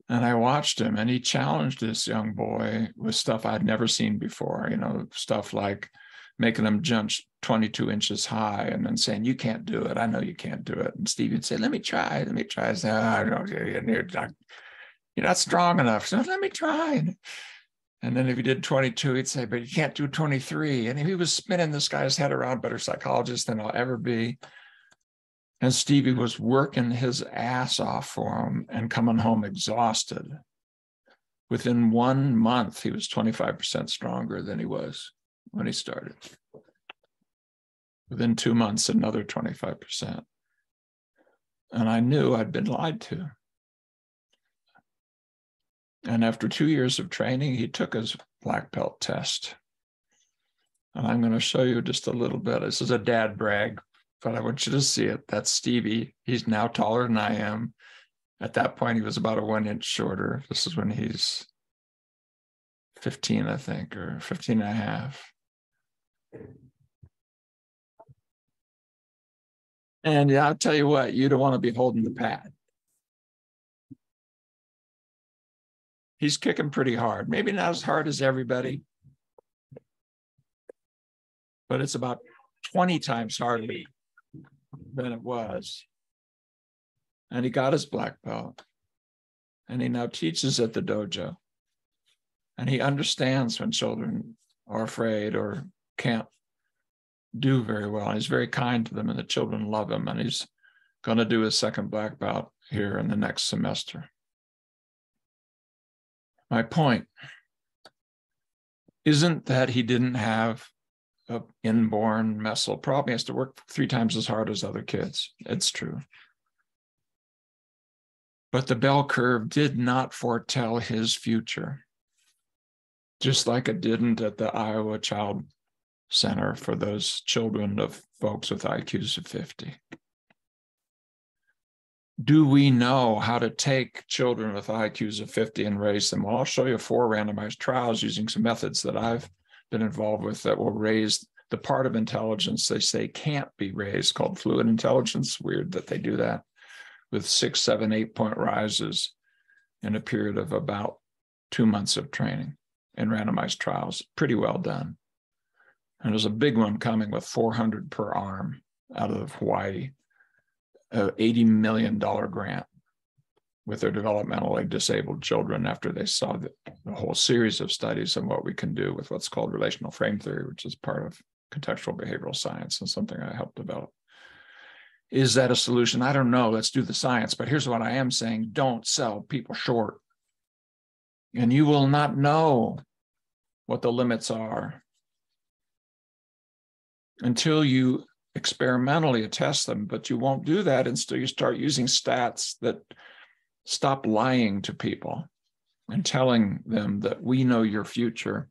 And I watched him, and he challenged this young boy with stuff I'd never seen before, stuff like making him jump 22 inches high and then saying, you can't do it. I know you can't do it. And Steve would say, let me try. I said, I don't, you're not strong enough. So let me try. And then if he did 22, he'd say, but you can't do 23. And he was spinning this guy's head around, better psychologist than I'll ever be. And Stevie was working his ass off for him and coming home exhausted. Within 1 month, he was 25% stronger than he was when he started. Within 2 months, another 25%. And I knew I'd been lied to. And after 2 years of training, he took his black belt test. And I'm going to show you just a little bit. This is a dad brag, but I want you to see it. That's Stevie. He's now taller than I am. At that point, he was about a 1 inch shorter. This is when he's 15, I think, or 15 and a half. And yeah, I'll tell you what, you don't want to be holding the pad. He's kicking pretty hard. Maybe not as hard as everybody, but it's about 20 times harder than it was. And he got his black belt. And he now teaches at the dojo. And he understands when children are afraid or can't do very well. And he's very kind to them, and the children love him. And he's going to do his second black belt here in the next semester. My point isn't that he didn't have an inborn muscle problem. He has to work 3 times as hard as other kids. It's true. But the bell curve did not foretell his future, just like it didn't at the Iowa Child Center for those children of folks with IQs of 50. Do we know how to take children with IQs of 50 and raise them? Well, I'll show you 4 randomized trials using some methods that I've been involved with that will raise the part of intelligence they say can't be raised, called fluid intelligence. Weird that they do that, with 6, 7, 8 point rises in a period of about 2 months of training in randomized trials. Pretty well done. And there's a big one coming with 400 per arm out of Hawaii, an $80 million grant with their developmentally disabled children after they saw the whole series of studies on what we can do with what's called relational frame theory, which is part of contextual behavioral science and something I helped develop. Is that a solution? I don't know. Let's do the science. But here's what I am saying. Don't sell people short. And you will not know what the limits are until you experimentally test them. But you won't do that until you start using stats that stop lying to people and telling them that we know your future.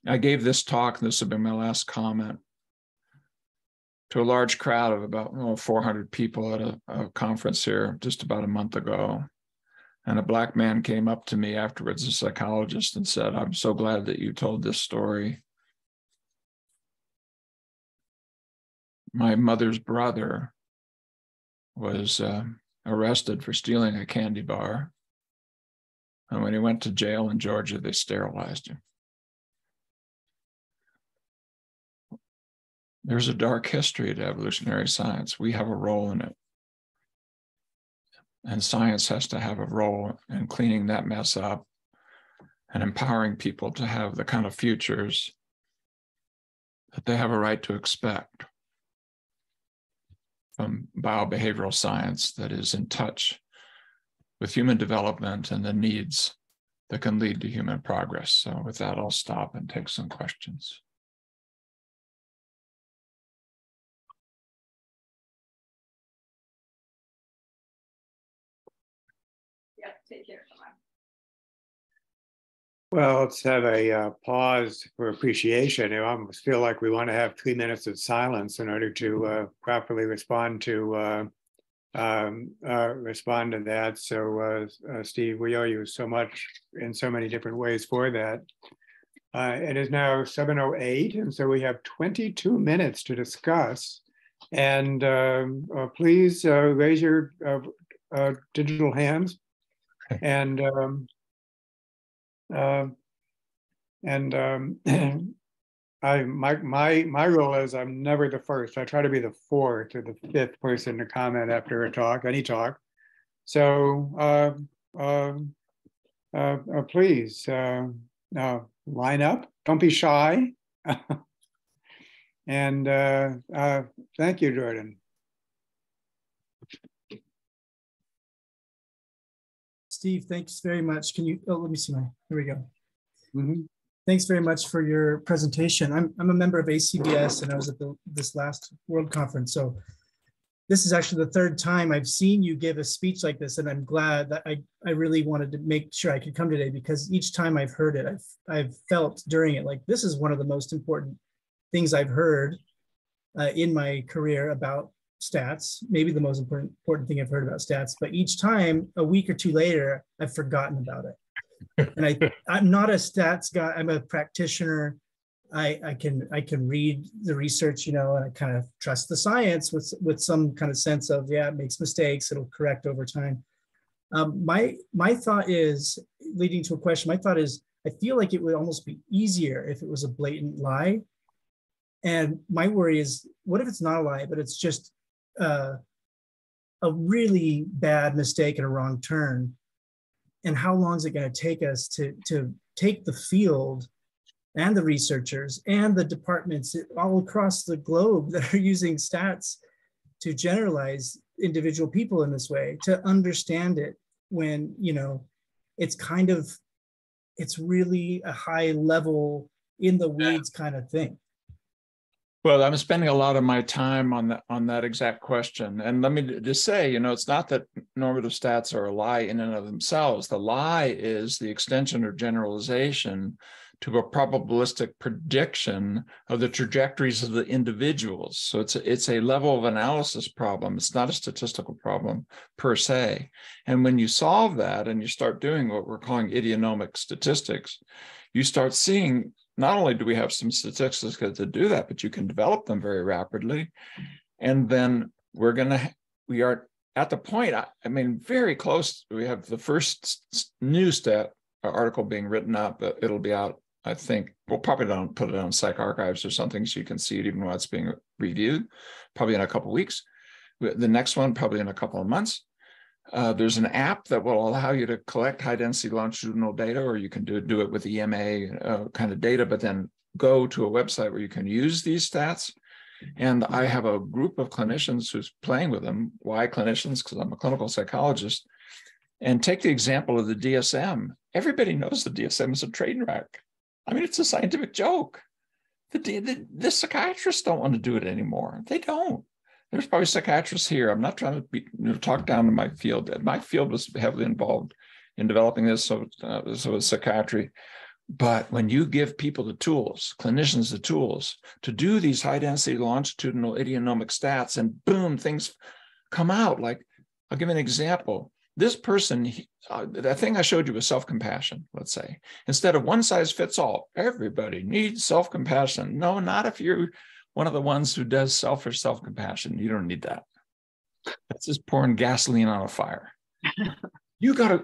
I gave this talk, and this will be my last comment, to a large crowd of about 400 people at a conference here just about a month ago. And a Black man came up to me afterwards, a psychologist, and said, I'm so glad that you told this story. My mother's brother was arrested for stealing a candy bar. And when he went to jail in Georgia, they sterilized him. There's a dark history to evolutionary science. We have a role in it. And science has to have a role in cleaning that mess up and empowering people to have the kind of futures that they have a right to expect from biobehavioral science that is in touch with human development and the needs that can lead to human progress. So with that, I'll stop and take some questions.
Yeah, take care.
Well, let's have a pause for appreciation. I almost feel like we want to have 3 minutes of silence in order to properly respond to that. So, Steve, we owe you so much in so many different ways for that. It is now 7:08, and so we have 22 minutes to discuss. And please raise your digital hands. And my role is I'm never the first. I try to be the fourth or the fifth person to comment after a talk, any talk. So please line up. Don't be shy. And thank you, Jordan.
Steve, thanks very much. Can you, let me see here we go.
Mm-hmm.
Thanks very much for your presentation. I'm a member of ACBS and I was at this last World Conference. So this is actually the third time I've seen you give a speech like this, and I'm glad that I really wanted to make sure I could come today, because each time I've heard it, I've felt during it like this is one of the most important things I've heard in my career about stats, maybe the most important thing I've heard about stats, but each time, a week or two later, I've forgotten about it. And I'm not a stats guy, I'm a practitioner. I can read the research, and I kind of trust the science with some kind of sense of, yeah, it makes mistakes, it'll correct over time. My thought is, leading to a question, my thought is, I feel like it would almost be easier if it was a blatant lie. And my worry is, what if it's not a lie, but it's just a really bad mistake and a wrong turn? And how long is it going to take us to take the field and the researchers and the departments all across the globe that are using stats to generalize individual people in this way, to understand it when, it's really a high level in the weeds kind of thing?
Well, I'm spending a lot of my time on that exact question. And let me just say, it's not that normative stats are a lie in and of themselves. The lie is the extension or generalization to a probabilistic prediction of the trajectories of the individuals. So it's a level of analysis problem. It's not a statistical problem per se. And when you solve that and you start doing what we're calling idionomic statistics, you start seeing, not only do we have some statistics to do that, but you can develop them very rapidly. And then we are at the point, very close. We have the first new stat article being written up. It'll be out, I think. We'll probably don't put it on Psych Archives or something so you can see it even while it's being reviewed, probably in a couple of weeks. The next one, probably in a couple of months. There's an app that will allow you to collect high density longitudinal data, or you can do it with EMA kind of data, but then go to a website where you can use these stats. And I have a group of clinicians who's playing with them. Why clinicians? Because I'm a clinical psychologist. And take the example of the DSM. Everybody knows the DSM is a train wreck. It's a scientific joke. The psychiatrists don't want to do it anymore. They don't. There's probably psychiatrists here. I'm not trying to talk down to my field. My field was heavily involved in developing this, so was psychiatry. But when you give people the tools, clinicians the tools to do these high-density longitudinal idionomic stats, and boom, things come out. Like, I'll give an example. This person, that thing I showed you was self-compassion, let's say. Instead of one size fits all, everybody needs self-compassion. No, not if you're one of the ones who does selfish self-compassion. You don't need that. That's just pouring gasoline on a fire. You got to,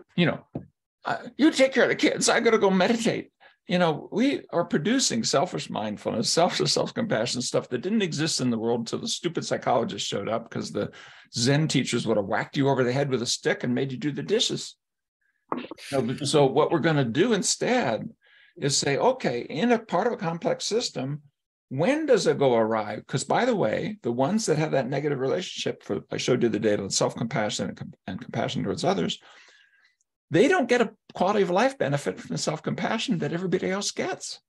you take care of the kids. I got to go meditate. We are producing selfish mindfulness, selfish self-compassion stuff that didn't exist in the world until the stupid psychologists showed up, because the Zen teachers would have whacked you over the head with a stick and made you do the dishes. So what we're going to do instead is say, okay, in a part of a complex system, when does it go awry? Because, by the way, the ones that have that negative relationship, I showed you the data on self-compassion and compassion towards others, they don't get a quality of life benefit from the self-compassion that everybody else gets.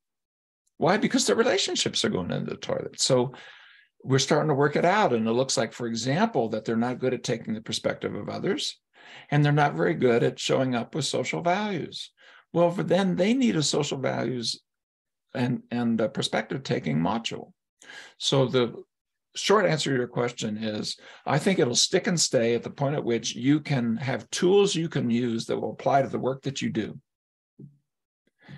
Why? Because their relationships are going into the toilet. So we're starting to work it out. And it looks like, for example, that they're not good at taking the perspective of others, and they're not very good at showing up with social values. Well, for them, they need a social values and perspective taking module. So the short answer to your question is, I think it'll stick and stay at the point at which you can have tools you can use that will apply to the work that you do.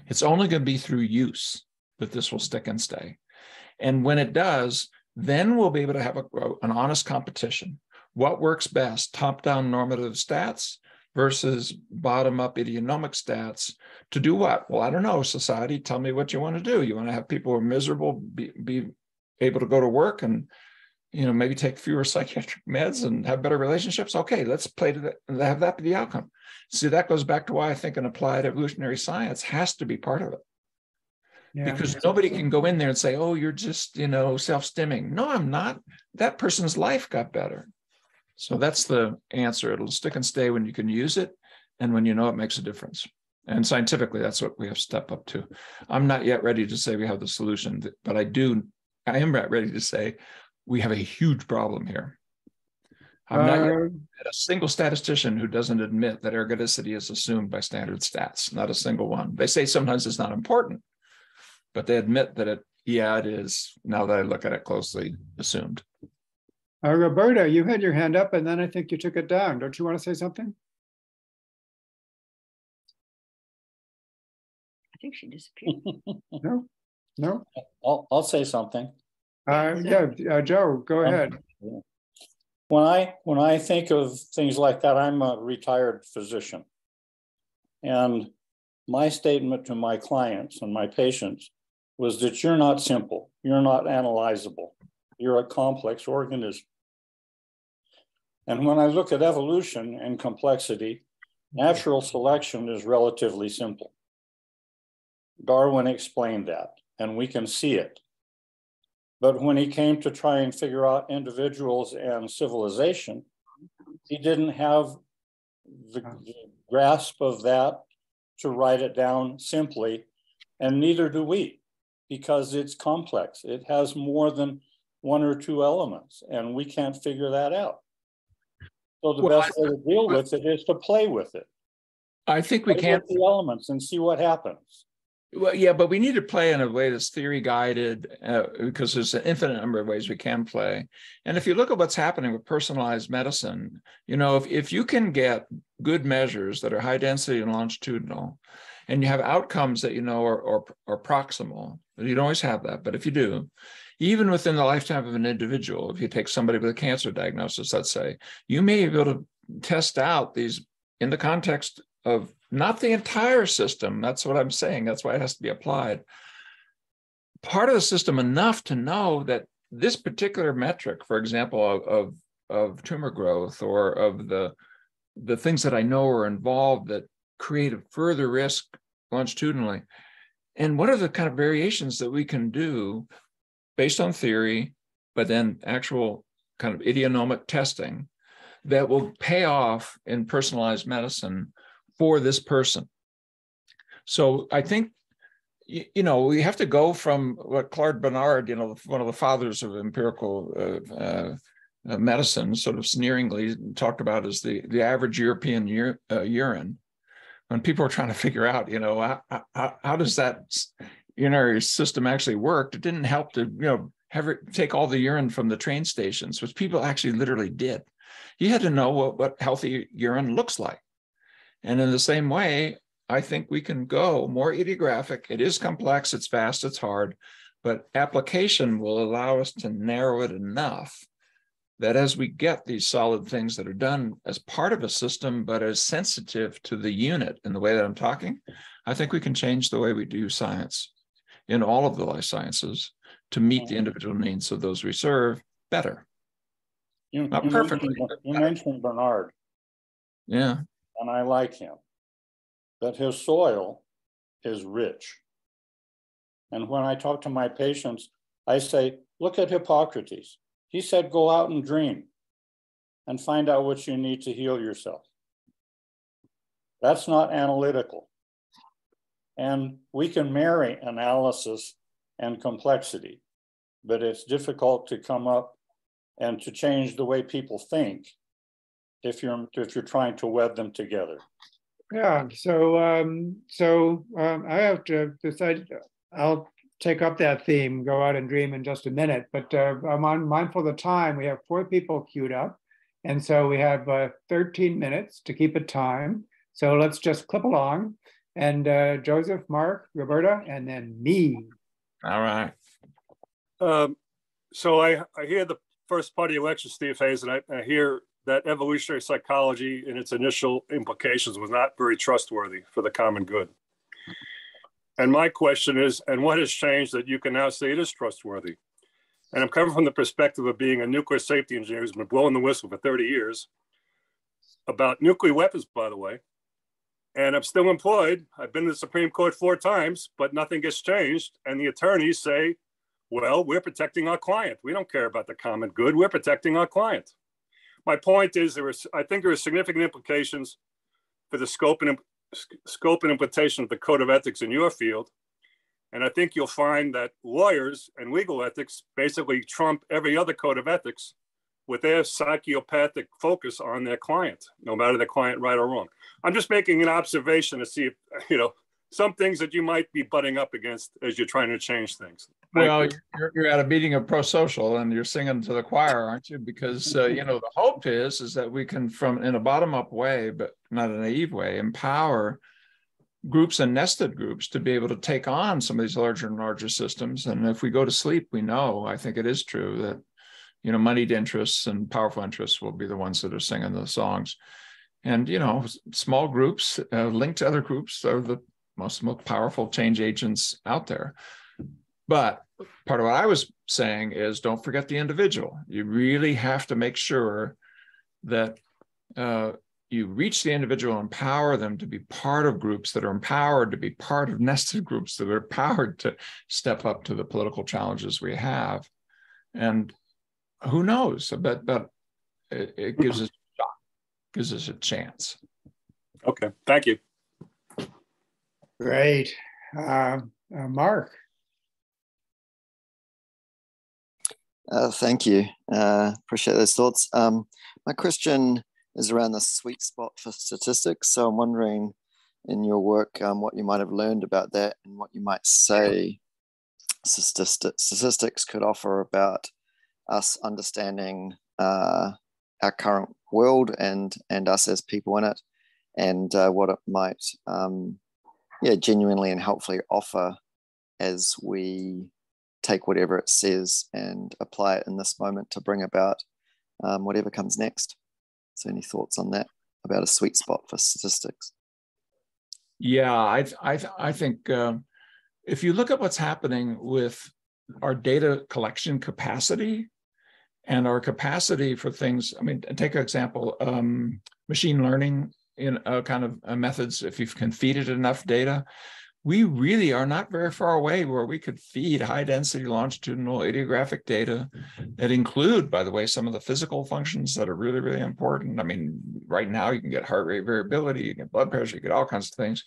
It's only going to be through use that this will stick and stay. And when it does, then we'll be able to have an honest competition. What works best, top-down normative stats versus bottom-up idionomic stats to do what? Well, I don't know, society, tell me what you want to do. You want to have people who are miserable be able to go to work and, you know, maybe take fewer psychiatric meds and have better relationships? Okay, let's play to that and have that be the outcome. See, that goes back to why I think an applied evolutionary science has to be part of it. Yeah. Because nobody can go in there and say, oh, you're just, you know, self-stimming. No, I'm not. That person's life got better. So that's the answer. It'll stick and stay when you can use it and when you know it makes a difference. And scientifically, that's what we have to step up to. I'm not yet ready to say we have the solution, but I am ready to say we have a huge problem here. I'm not yet a single statistician who doesn't admit that ergoticity is assumed by standard stats, not a single one. They say sometimes it's not important, but they admit that it is, now that I look at it closely, assumed.
Roberta, you had your hand up and then I think you took it down. Don't you want to say something?
I think she disappeared.
No?
I'll say something.
Joe, go ahead.
When I think of things like that, I'm a retired physician. And my statement to my clients and my patients was that you're not simple, you're not analyzable, you're a complex organism. And when I look at evolution and complexity, natural selection is relatively simple. Darwin explained that, and we can see it. But when he came to try and figure out individuals and civilization, he didn't have the grasp of that to write it down simply, and neither do we, because it's complex. It has more than one or two elements, and we can't figure that out. So the best way to deal with it is to play with it.
I think we can.
Play with the elements and see what happens.
Well, yeah, but we need to play in a way that's theory guided because there's an infinite number of ways we can play. And if you look at what's happening with personalized medicine, you know, if you can get good measures that are high density and longitudinal, and you have outcomes that you know are proximal, you don't always have that, but if you do, even within the lifetime of an individual, if you take somebody with a cancer diagnosis, let's say, you may be able to test out these in the context of not the entire system. That's what I'm saying. That's why it has to be applied. Part of the system enough to know that this particular metric, for example, of tumor growth or of the things that I know are involved that create a further risk longitudinally. And what are the kind of variations that we can do based on theory, but then actual kind of idionomic testing that will pay off in personalized medicine for this person. So I think, you know, we have to go from what Claude Bernard, you know, one of the fathers of empirical medicine, sort of sneeringly talked about as the average European urine. When people are trying to figure out, you know, how does that urinary system actually work, it didn't help to, you know, have it take all the urine from the train stations, which people actually literally did. You had to know what healthy urine looks like. And in the same way, I think we can go more idiographic. It is complex, it's fast, it's hard, but application will allow us to narrow it enough that as we get these solid things that are done as part of a system, but as sensitive to the unit in the way that I'm talking, I think we can change the way we do science in all of the life sciences to meet the individual needs of those we serve better. Not perfectly.
You mentioned Bernard.
Yeah.
And I like him, but his soil is rich. And when I talk to my patients, I say, look at Hippocrates. He said, go out and dream and find out what you need to heal yourself. That's not analytical. And we can marry analysis and complexity, but it's difficult to come up and to change the way people think if you're trying to web them together.
Yeah, I have to decide. I'll take up that theme, go out and dream in just a minute. But I'm mindful of the time. We have 4 people queued up, and so we have 13 minutes to keep it time. So let's just clip along. And Joseph, Mark, Roberta, and then me.
All right.
So I hear the first part of your lecture, Steve Hayes, and I hear that evolutionary psychology in its initial implications was not very trustworthy for the common good. And my question is, and what has changed that you can now say it is trustworthy? And I'm coming from the perspective of being a nuclear safety engineer who's been blowing the whistle for 30 years about nuclear weapons, by the way. And I'm still employed. I've been to the Supreme Court 4 times, but nothing gets changed. And the attorneys say, well, we're protecting our client. We don't care about the common good. We're protecting our client. My point is, I think there are significant implications for the scope and implementation of the code of ethics in your field. And I think you'll find that lawyers and legal ethics basically trump every other code of ethics with their psychopathic focus on their client, no matter the client right or wrong. I'm just making an observation to see if, some things that you might be butting up against as you're trying to change things.
Well, you're at a meeting of pro-social and you're singing to the choir, aren't you? Because, the hope is that we can, in a bottom-up way, but not a naive way, empower groups and nested groups to be able to take on some of these larger and larger systems. And if we go to sleep, we know, I think it is true that, moneyed interests and powerful interests will be the ones that are singing the songs. And, small groups linked to other groups are the most powerful change agents out there. But part of what I was saying is don't forget the individual. You really have to make sure that you reach the individual, empower them to be part of groups that are empowered to be part of nested groups that are empowered to step up to the political challenges we have. And who knows, but it gives us a shot, gives us a chance.
Okay, thank you.
Great. Mark.
Thank you. Appreciate those thoughts. My question is around the sweet spot for statistics. So I'm wondering in your work what you might have learned about that and what you might say statistics could offer about us understanding our current world and us as people in it, and what it might genuinely and helpfully offer as we take whatever it says and apply it in this moment to bring about whatever comes next. So any thoughts on that, about a sweet spot for statistics?
Yeah, I think if you look at what's happening with our data collection capacity and our capacity for things, take an example, machine learning in kind of methods, if you can feed it enough data, we really are not very far away where we could feed high density longitudinal idiographic data that include, by the way, some of the physical functions that are really, really important. Right now you can get heart rate variability, you get blood pressure, you get all kinds of things.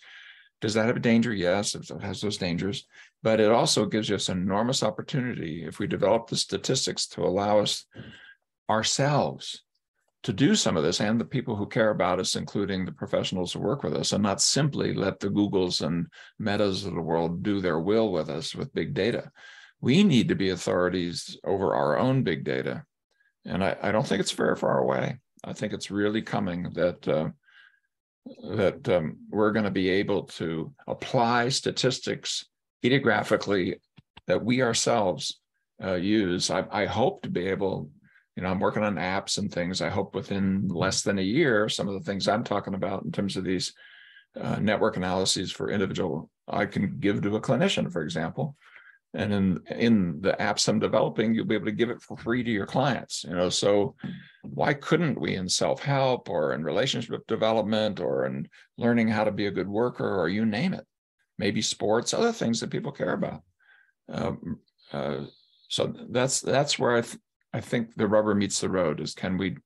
Does that have a danger? Yes, it has those dangers, but it also gives us an enormous opportunity if we develop the statistics to allow us ourselves to do some of this, and the people who care about us, including the professionals who work with us, and not simply let the Googles and Metas of the world do their will with us with big data. We need to be authorities over our own big data. And I don't think it's very far away. I think it's really coming that we're going to be able to apply statistics idiographically that we ourselves use. I hope to be able, I'm working on apps and things. I hope within less than a year, some of the things I'm talking about in terms of these network analyses for individual, I can give to a clinician, for example. And in the apps I'm developing, you'll be able to give it for free to your clients. So why couldn't we in self-help or in relationship development or in learning how to be a good worker, or you name it, maybe sports, other things that people care about. So that's where I think the rubber meets the road, is can we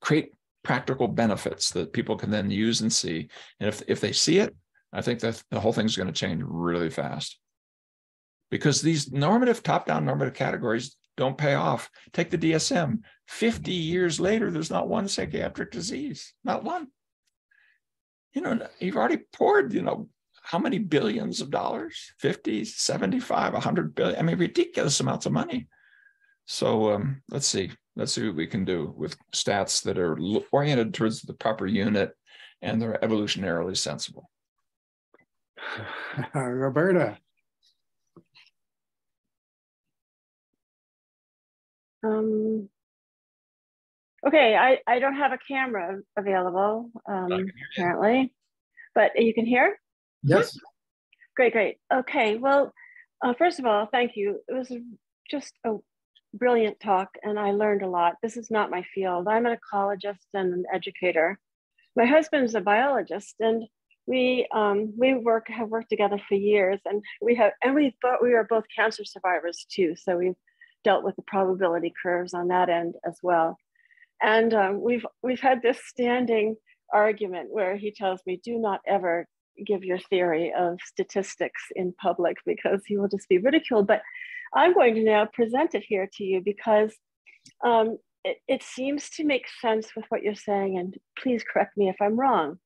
create practical benefits that people can then use and see. And if they see it, I think that the whole thing's going to change really fast. Because these top-down normative categories don't pay off. Take the DSM. 50 years later, there's not one psychiatric disease, not one. you've already poured, how many billions of dollars? 50, 75, 100 billion. I mean, ridiculous amounts of money. So let's see what we can do with stats that are oriented towards the proper unit and they're evolutionarily sensible.
Roberta.
Okay, I don't have a camera available apparently, but you can hear?
Yes.
Great. Okay, well, first of all, thank you. It was just a brilliant talk and I learned a lot. This is not my field. I'm an ecologist and an educator. My husband's a biologist and we have worked together for years and we are both cancer survivors too. So we've dealt with the probability curves on that end as well. And we've had this standing argument where he tells me, do not ever give your theory of statistics in public because you will just be ridiculed. But I'm going to now present it here to you because it seems to make sense with what you're saying, and please correct me if I'm wrong.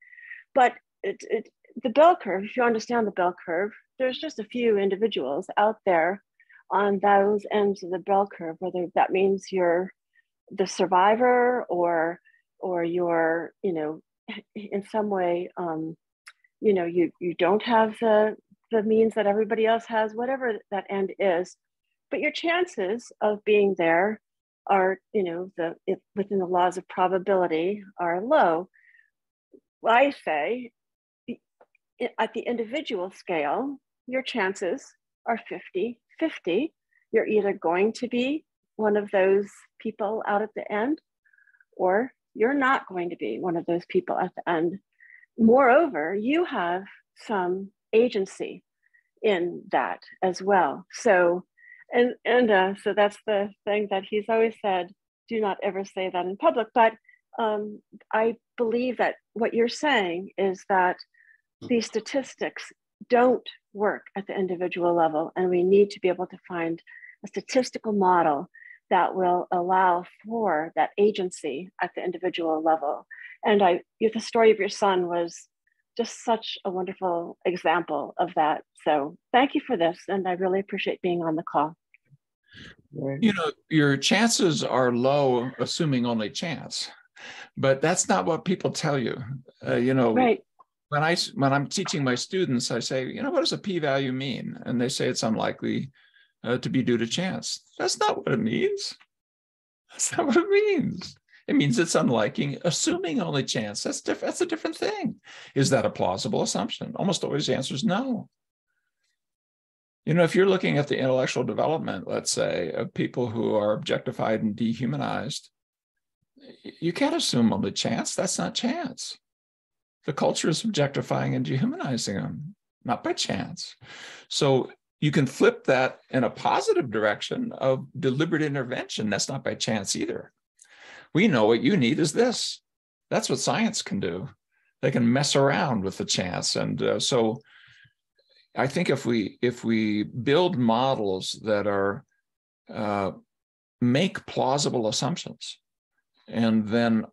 But the bell curve, if you understand the bell curve, there's just a few individuals out there on those ends of the bell curve, whether that means you're the survivor or you're, in some way, you don't have the means that everybody else has, whatever that end is. But your chances of being there are, within the laws of probability are low. I say at the individual scale, your chances are 50-50. You're either going to be one of those people out at the end, or you're not going to be one of those people at the end. Moreover, you have some agency in that as well. So, so that's the thing that he's always said, do not ever say that in public. But I believe that what you're saying is that these statistics don't work at the individual level, and we need to be able to find a statistical model that will allow for that agency at the individual level. And the story of your son was just such a wonderful example of that. So thank you for this. And I really appreciate being on the call.
Your chances are low, assuming only chance, but that's not what people tell you. Right. When I'm teaching my students, I say, what does a p-value mean? And they say it's unlikely to be due to chance. That's not what it means. That's not what it means. It means it's unlikely, assuming only chance. That's a different thing. Is that a plausible assumption? Almost always the answer is no. If you're looking at the intellectual development, let's say, of people who are objectified and dehumanized, you can't assume only chance. That's not chance. The culture is objectifying and dehumanizing them, not by chance. So you can flip that in a positive direction of deliberate intervention. That's not by chance either. We know what you need is this. That's what science can do. They can mess around with the chance. And so I think if we build models that are make plausible assumptions and then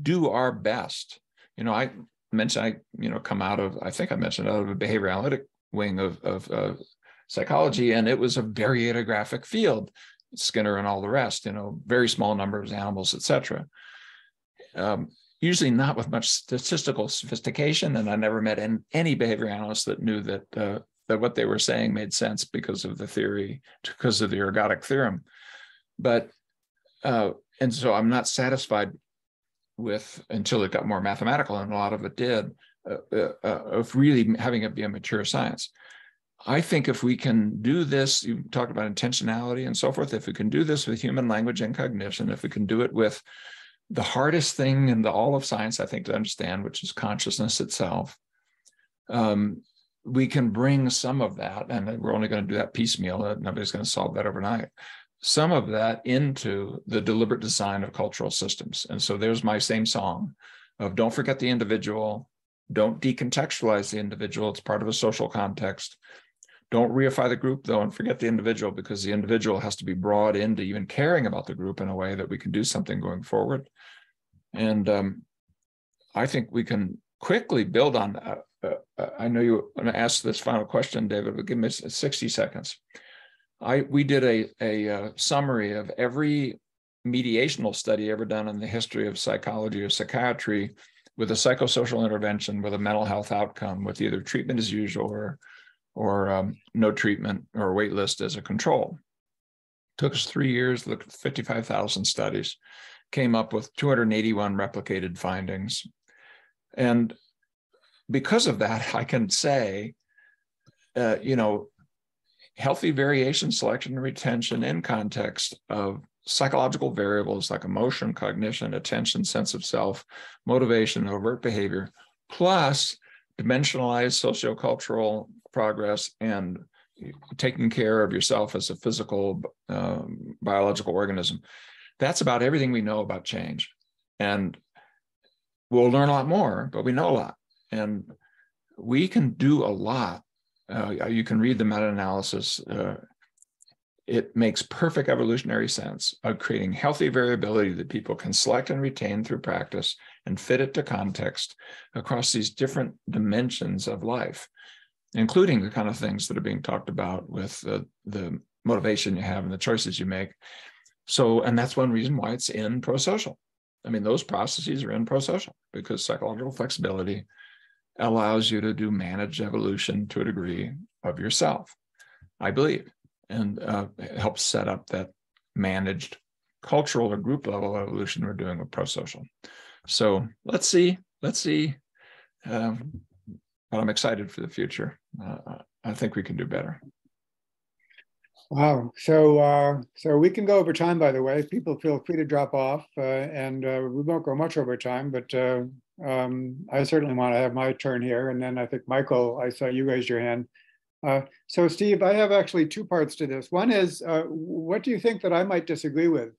do our best, I mentioned come out of, I think I mentioned out of a behavior analytic wing of psychology, and it was a very ethnographic field, Skinner and all the rest, very small numbers, animals, etc. Usually not with much statistical sophistication, and I never met any behavior analyst that knew that what they were saying made sense because of the theory, because of the ergotic theorem. But and so I'm not satisfied with, until it got more mathematical, and a lot of it did, of really having it be a mature science. I think if we can do this, you talked about intentionality and so forth, if we can do this with human language and cognition, if we can do it with the hardest thing in all of science, I think, to understand, which is consciousness itself, we can bring some of that, and we're only going to do that piecemeal, nobody's going to solve that overnight, some of that into the deliberate design of cultural systems. And so there's my same song of don't forget the individual, don't decontextualize the individual, it's part of a social context. Don't reify the group, though, and forget the individual, because the individual has to be brought into even caring about the group in a way that we can do something going forward. And I think we can quickly build on, I know you want to ask this final question, David, but give me 60 seconds. We did a summary of every mediational study ever done in the history of psychology or psychiatry with a psychosocial intervention with a mental health outcome with either treatment as usual or no treatment or wait list as a control. Took us 3 years, looked at 55,000 studies, came up with 281 replicated findings. And because of that, I can say, healthy variation, selection, and retention in context of psychological variables like emotion, cognition, attention, sense of self, motivation, overt behavior, plus dimensionalized sociocultural progress and taking care of yourself as a physical, biological organism. That's about everything we know about change. And we'll learn a lot more, but we know a lot. And we can do a lot. You can read the meta-analysis. It makes perfect evolutionary sense of creating healthy variability that people can select and retain through practice and fit it to context across these different dimensions of life, including the kind of things that are being talked about with the motivation you have and the choices you make. So, and that's one reason why it's in prosocial. I mean, those processes are in prosocial because psychological flexibility allows you to do managed evolution to a degree of yourself, I believe, and it helps set up that managed cultural or group level evolution we're doing with prosocial. So let's see, but I'm excited for the future. I think we can do better.
Wow. So we can go over time, by the way. People feel free to drop off, and we won't go much over time, but I certainly want to have my turn here. And then I think, Michael, I saw you raise your hand. So Steve, I have actually two parts to this. One is, what do you think that I might disagree with,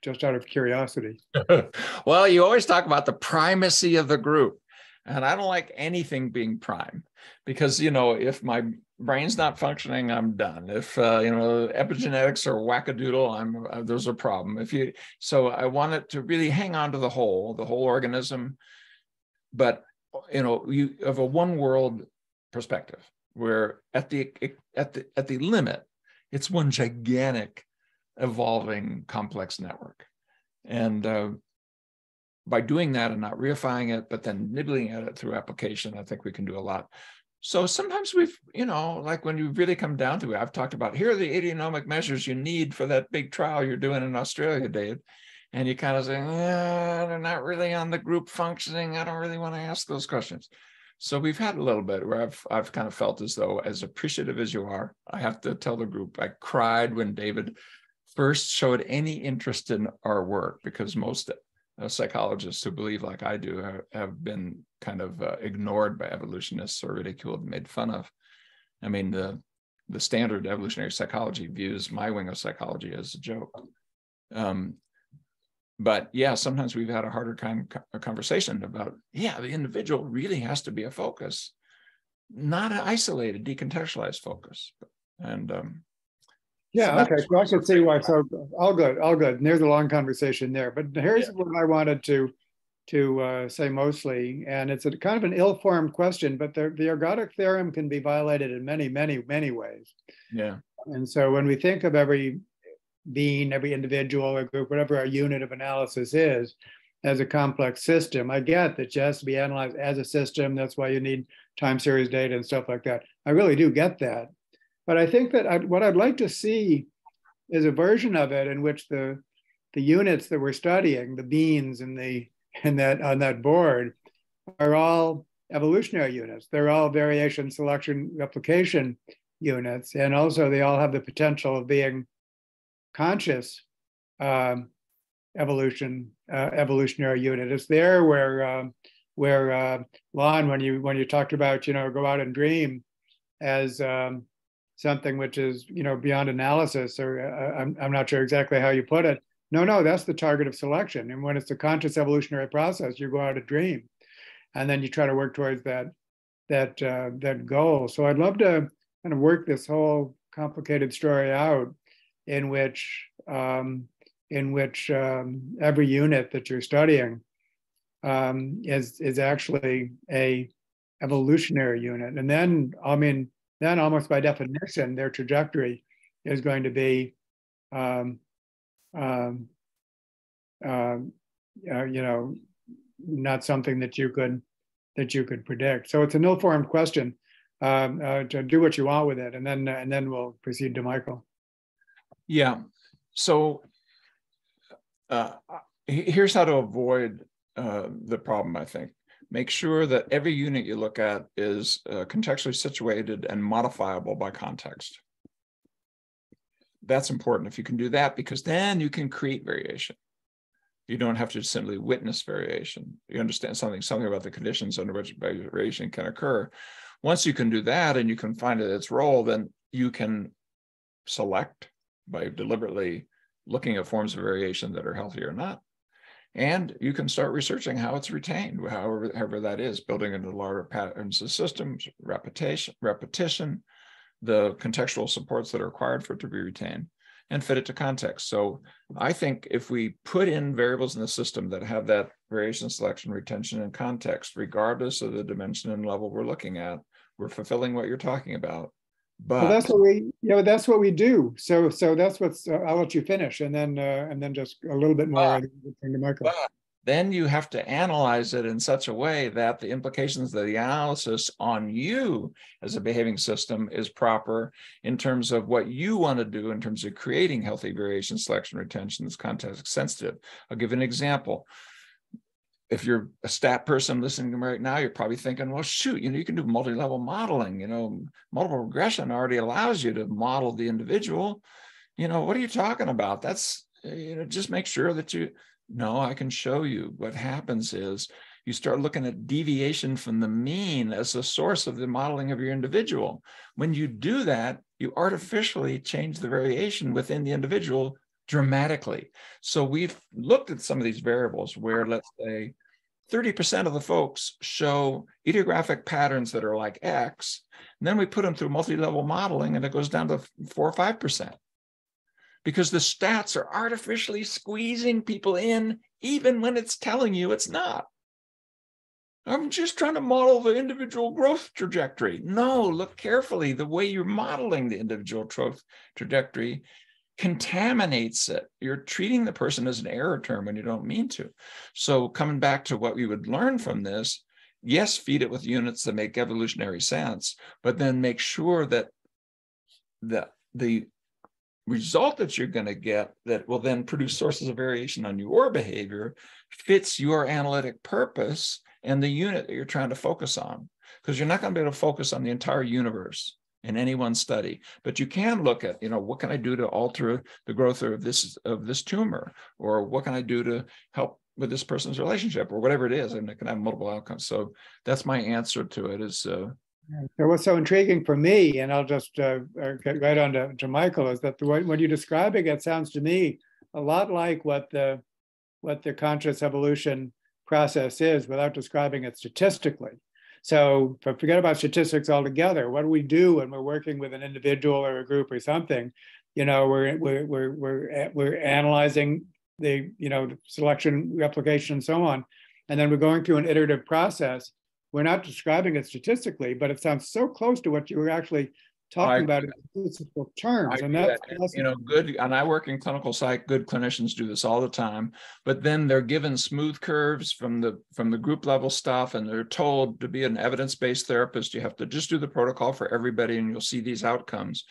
just out of curiosity?
Well, you always talk about the primacy of the group. And I don't like anything being prime because, if my brain's not functioning, I'm done. If, epigenetics are wackadoodle, there's a problem. So I want it to really hang on to the whole organism. But, you have a one world perspective where at the limit, it's one gigantic evolving complex network. And, by doing that and not reifying it, but then nibbling at it through application, I think we can do a lot. So sometimes we've, like when you really come down to it, I've talked about, here are the idionomic measures you need for that big trial you're doing in Australia, Dave. And you kind of say, they're not really on the group functioning. I don't really want to ask those questions. So we've had a little bit where I've kind of felt as though, as appreciative as you are, I have to tell the group, I cried when David first showed any interest in our work, because most psychologists who believe like I do have been kind of ignored by evolutionists or ridiculed and made fun of. I mean, the standard evolutionary psychology views my wing of psychology as a joke. But yeah, sometimes we've had a harder kind of conversation about, the individual really has to be a focus, not an isolated, decontextualized focus. And
yeah, okay, so I can see why. So all good. And there's a long conversation there. But here's what I wanted to say mostly, and it's a kind of an ill-formed question, but the ergotic theorem can be violated in many, many, many ways.
Yeah.
And so when we think of every being, every individual or group, whatever our unit of analysis is, as a complex system, I get that it has to be analyzed as a system. That's why you need time series data and stuff like that. I really do get that. But I think that what I'd like to see is a version of it in which the units that we're studying, the beans on that board, are all evolutionary units. They're all variation, selection, replication units, and also they all have the potential of being conscious evolutionary unit. It's there where Lon, when you talked about go out and dream as something which is beyond analysis, or I'm not sure exactly how you put it. No, that's the target of selection. And when it's a conscious evolutionary process, you go out and dream, and then you try to work towards that goal. So I'd love to kind of work this whole complicated story out, in which every unit that you're studying is actually a evolutionary unit. And then, I mean, then almost by definition, their trajectory is going to be, you know, not something that you could predict. So it's an ill-formed question. To do what you want with it, and then we'll proceed to Michael.
Yeah. So here's how to avoid the problem, I think. Make sure that every unit you look at is contextually situated and modifiable by context. That's important if you can do that, because then you can create variation. You don't have to simply witness variation. You understand something about the conditions under which variation can occur. Once you can do that and you can find its role, then you can select by deliberately looking at forms of variation that are healthy or not. And you can start researching how it's retained, however that is, building into larger patterns of systems, repetition, the contextual supports that are required for it to be retained, and fit it to context. So I think if we put in variables in the system that have that variation, selection, retention, and context, regardless of the dimension and level we're looking at, we're fulfilling what you're talking about. But
well, that's what we do. So that's what's. I'll let you finish, and then just a little bit more.
But then you have to analyze it in such a way that the implications of the analysis on you as a behaving system is proper in terms of what you want to do in terms of creating healthy variation, selection, retention that's context sensitive. I'll give an example. If you're a stat person listening to me right now, you're probably thinking, well, shoot, you can do multi-level modeling. Multiple regression already allows you to model the individual. What are you talking about? That's, just make sure that no, I can show you. What happens is you start looking at deviation from the mean as the source of the modeling of your individual. When you do that, you artificially change the variation within the individual dramatically. So we've looked at some of these variables where, let's say, 30% of the folks show idiographic patterns that are like X, and then we put them through multi-level modeling and it goes down to 4 or 5%. Because the stats are artificially squeezing people in, even when it's telling you it's not. I'm just trying to model the individual growth trajectory. No, look carefully. The way you're modeling the individual growth trajectory contaminates it. You're treating the person as an error term when you don't mean to. So coming back to what we would learn from this, yes, feed it with units that make evolutionary sense, but then make sure that the result that you're going to get that will then produce sources of variation on your behavior fits your analytic purpose and the unit that you're trying to focus on. Because you're not going to be able to focus on the entire universe in any one study, but you can look at, what can I do to alter the growth of this tumor, or what can I do to help with this person's relationship, or whatever it is, and it can have multiple outcomes. So that's my answer to it. Is
So what's so intriguing for me, and I'll just get right on to Michael, is that when you're describing it, sounds to me a lot like what the conscious evolution process is, without describing it statistically. So forget about statistics altogether. What do we do when we're working with an individual or a group or something? We're analyzing the selection, replication, and so on, and then we're going through an iterative process. We're not describing it statistically, but it sounds so close to what you were actually talking about in statistical terms. And that's
good. And I work in clinical psych. Good clinicians do this all the time, but then they're given smooth curves from the group level stuff, and they're told to be an evidence-based therapist, you have to just do the protocol for everybody, and you'll see these outcomes.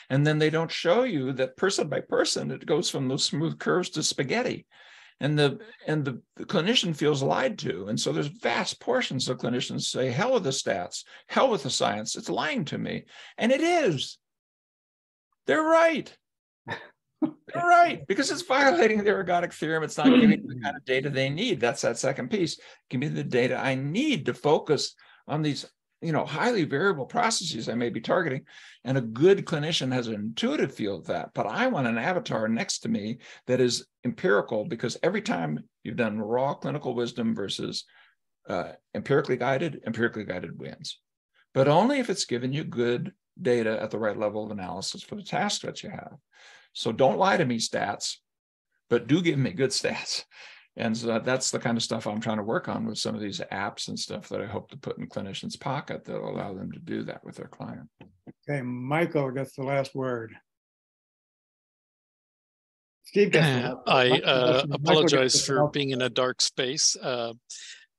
And then they don't show you that person by person, it goes from those smooth curves to spaghetti. And the clinician feels lied to. And so there's vast portions of clinicians say, hell with the stats, hell with the science, it's lying to me. And it is. They're right. They're right, because it's violating the ergotic theorem. It's not giving the kind of data they need. That's that second piece. Give me the data I need to focus on these highly variable processes I may be targeting. And a good clinician has an intuitive feel of that. But I want an avatar next to me that is empirical, because every time you've done raw clinical wisdom versus empirically guided wins. But only if it's given you good data at the right level of analysis for the task that you have. So don't lie to me, stats, but do give me good stats. And so that's the kind of stuff I'm trying to work on with some of these apps and stuff that I hope to put in clinicians' pocket that will allow them to do that with their client.
Okay, Michael gets the last word. Steve gets the last word.
I apologize
gets the
for
last
being in a dark space.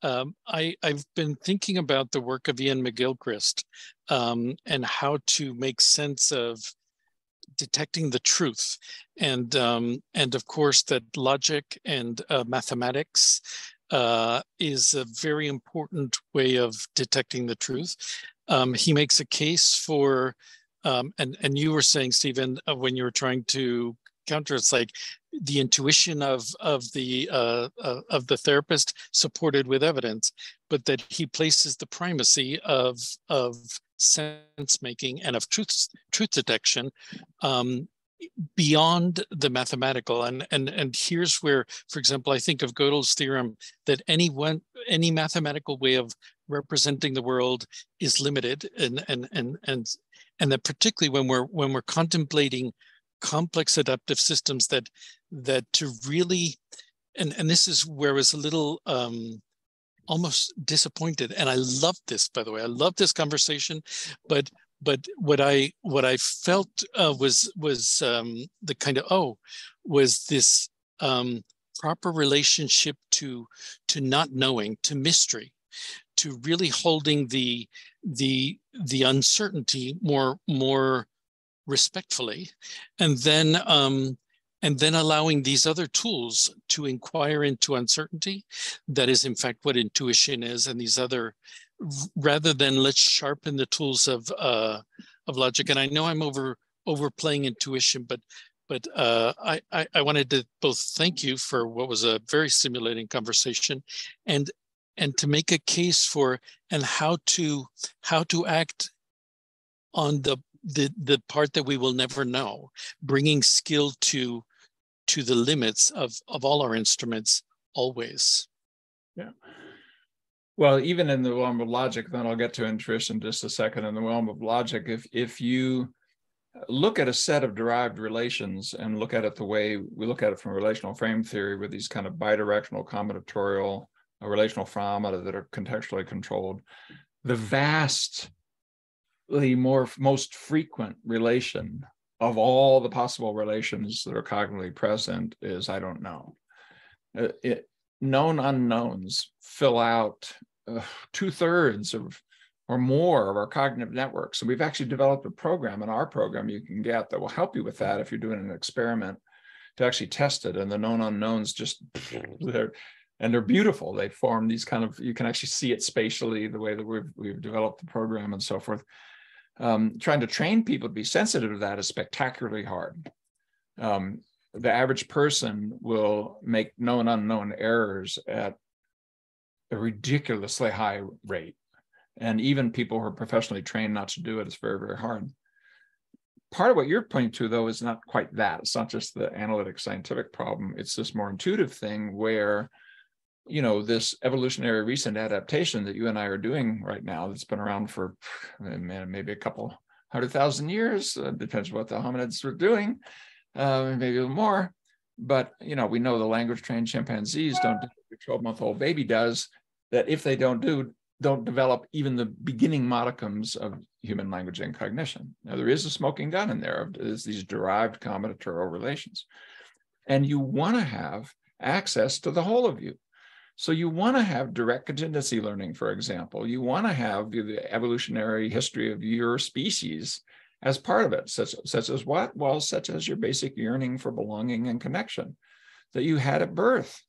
I've been thinking about the work of Ian McGilchrist and how to make sense of detecting the truth, and of course that logic and mathematics is a very important way of detecting the truth. He makes a case for, and you were saying, Stephen, when you were trying to counter, it's like the intuition of the therapist supported with evidence, but that he places the primacy of sense making and of truth detection beyond the mathematical. And here's where, for example, I think of Gödel's theorem that any mathematical way of representing the world is limited, and that particularly when we're contemplating complex adaptive systems, that to really, and this is where I was a little almost disappointed. And I love this, by the way. I love this conversation, but what I felt was the kind of was this proper relationship to not knowing, to mystery, to really holding the uncertainty more respectfully, and then allowing these other tools to inquire into uncertainty. That is in fact what intuition is, and these other, rather than let's sharpen the tools of logic. And I know I'm overplaying intuition, but I wanted to both thank you for what was a very stimulating conversation, and to make a case for and how to act on the part that we will never know, bringing skill to the limits of all our instruments always.
Yeah. Well, even in the realm of logic, then I'll get to intuition in just a second. In the realm of logic, if you look at a set of derived relations and look at it the way we look at it from relational frame theory, with these kind of bidirectional combinatorial relational phenomena that are contextually controlled, the most frequent relation of all the possible relations that are cognitively present is I don't know. Known unknowns fill out 2/3 or more of our cognitive network. So we've actually developed a program, in our program you can get, that will help you with that if you're doing an experiment, to actually test it. And the known unknowns they're beautiful. They form these kind of, you can actually see it spatially, the way that we've developed the program and so forth. Trying to train people to be sensitive to that is spectacularly hard. The average person will make known unknown errors at a ridiculously high rate. And even people who are professionally trained not to do it, it's very, very hard. Part of what you're pointing to, though, is not quite that. It's not just the analytic scientific problem. It's this more intuitive thing where, this evolutionary recent adaptation that you and I are doing right now, that's been around for maybe a couple 100,000 years, depends on what the hominids were doing, maybe a little more. But, we know the language trained chimpanzees don't do what your 12-month-old baby does, that if they don't develop even the beginning modicums of human language and cognition. Now, there is a smoking gun in there. There's these derived combinatorial relations. And you want to have access to the whole of you. So you want to have direct contingency learning, for example. You want to have the evolutionary history of your species as part of it, such as what? Well, such as your basic yearning for belonging and connection that you had at birth.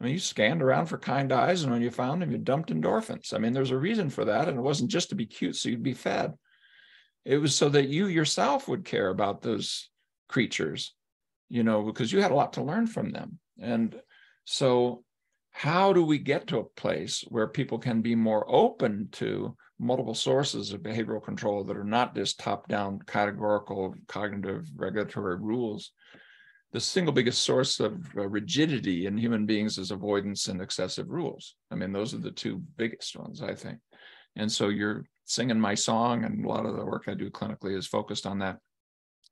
I mean, you scanned around for kind eyes, and when you found them, you dumped endorphins. I mean, there's a reason for that, and it wasn't just to be cute so you'd be fed. It was so that you yourself would care about those creatures, because you had a lot to learn from them. And so how do we get to a place where people can be more open to multiple sources of behavioral control that are not just top-down categorical cognitive regulatory rules? The single biggest source of rigidity in human beings is avoidance and excessive rules. I mean, those are the two biggest ones, I think. And so you're singing my song, and a lot of the work I do clinically is focused on that.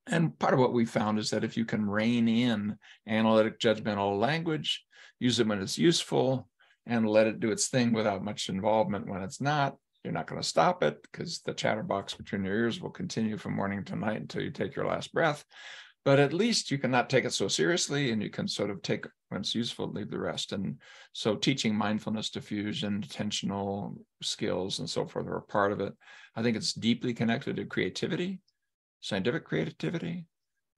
And part of what we found is that if you can rein in analytic judgmental language, use it when it's useful, and let it do its thing without much involvement when it's not. You're not going to stop it because the chatterbox between your ears will continue from morning to night until you take your last breath. But at least you cannot take it so seriously, and you can sort of take when it's useful, leave the rest. And so teaching mindfulness, diffusion, attentional skills, and so forth are a part of it. I think it's deeply connected to creativity, scientific creativity.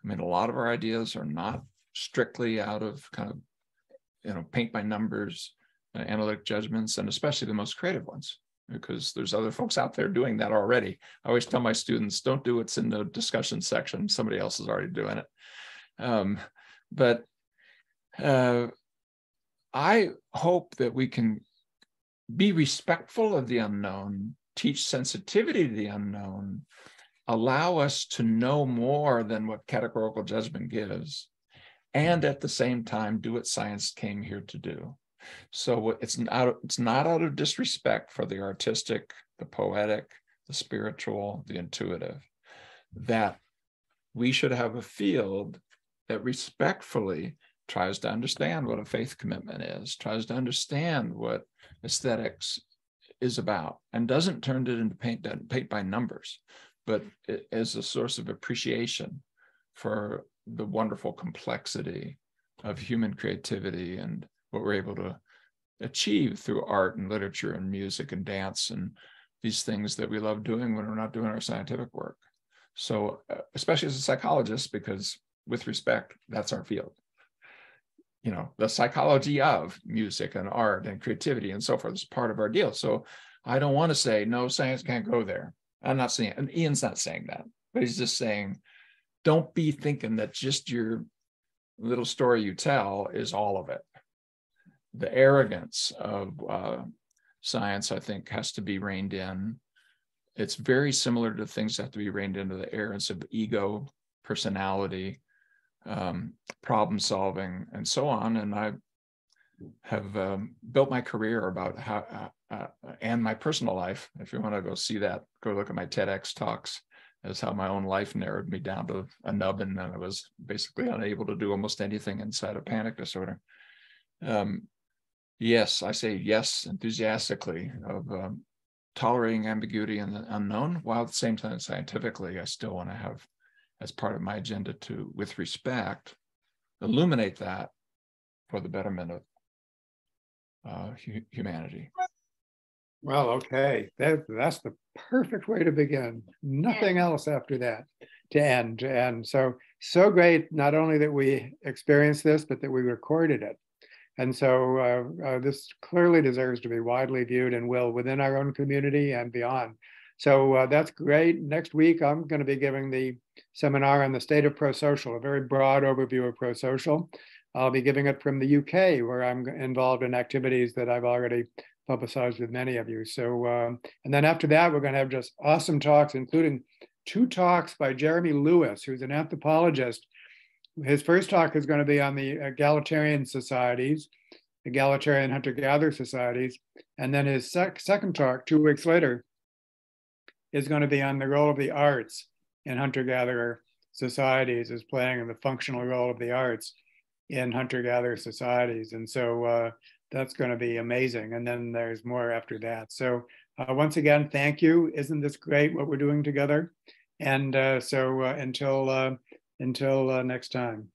I mean, a lot of our ideas are not strictly out of kind of, paint by numbers, analytic judgments, and especially the most creative ones, because there's other folks out there doing that already. I always tell my students, don't do what's in the discussion section. Somebody else is already doing it. But I hope that we can be respectful of the unknown, teach sensitivity to the unknown, allow us to know more than what categorical judgment gives, and at the same time do what science came here to do. So it's not out of disrespect for the artistic, the poetic, the spiritual, the intuitive, that we should have a field that respectfully tries to understand what a faith commitment is, tries to understand what aesthetics is about, and doesn't turn it into paint by numbers, but as a source of appreciation for the wonderful complexity of human creativity and what we're able to achieve through art and literature and music and dance and these things that we love doing when we're not doing our scientific work. So especially as a psychologist, because with respect, that's our field. The psychology of music and art and creativity and so forth is part of our deal. So I don't want to say, no, science can't go there. I'm not saying, and Ian's not saying that, but he's just saying, don't be thinking that just your little story you tell is all of it. The arrogance of science, I think, has to be reined in. It's very similar to things that have to be reined into the arrogance of ego, personality, problem solving, and so on. And I have built my career about how, and my personal life. If you want to go see that, go look at my TEDx talks. As how my own life narrowed me down to a nubbin, and I was basically unable to do almost anything inside of panic disorder. Yes, I say yes enthusiastically of tolerating ambiguity and the unknown, while at the same time scientifically, I still want to have as part of my agenda to, with respect, illuminate that for the betterment of humanity.
Well, okay, that's the perfect way to begin. Nothing else after that to end. And so great, not only that we experienced this, but that we recorded it. And so this clearly deserves to be widely viewed and will within our own community and beyond. So that's great. Next week, I'm going to be giving the seminar on the state of prosocial, a very broad overview of prosocial. I'll be giving it from the UK, where I'm involved in activities that I've already publicized with many of you. So, and then after that, we're going to have just awesome talks, including 2 talks by Jeremy Lewis, who's an anthropologist. His first talk is going to be on the egalitarian societies, egalitarian hunter-gatherer societies. And then his second talk, 2 weeks later, is going to be on the role of the arts in hunter-gatherer societies, as playing in the functional role of the arts in hunter-gatherer societies. And so that's going to be amazing. And then there's more after that. So once again, thank you. Isn't this great what we're doing together? And so until next time.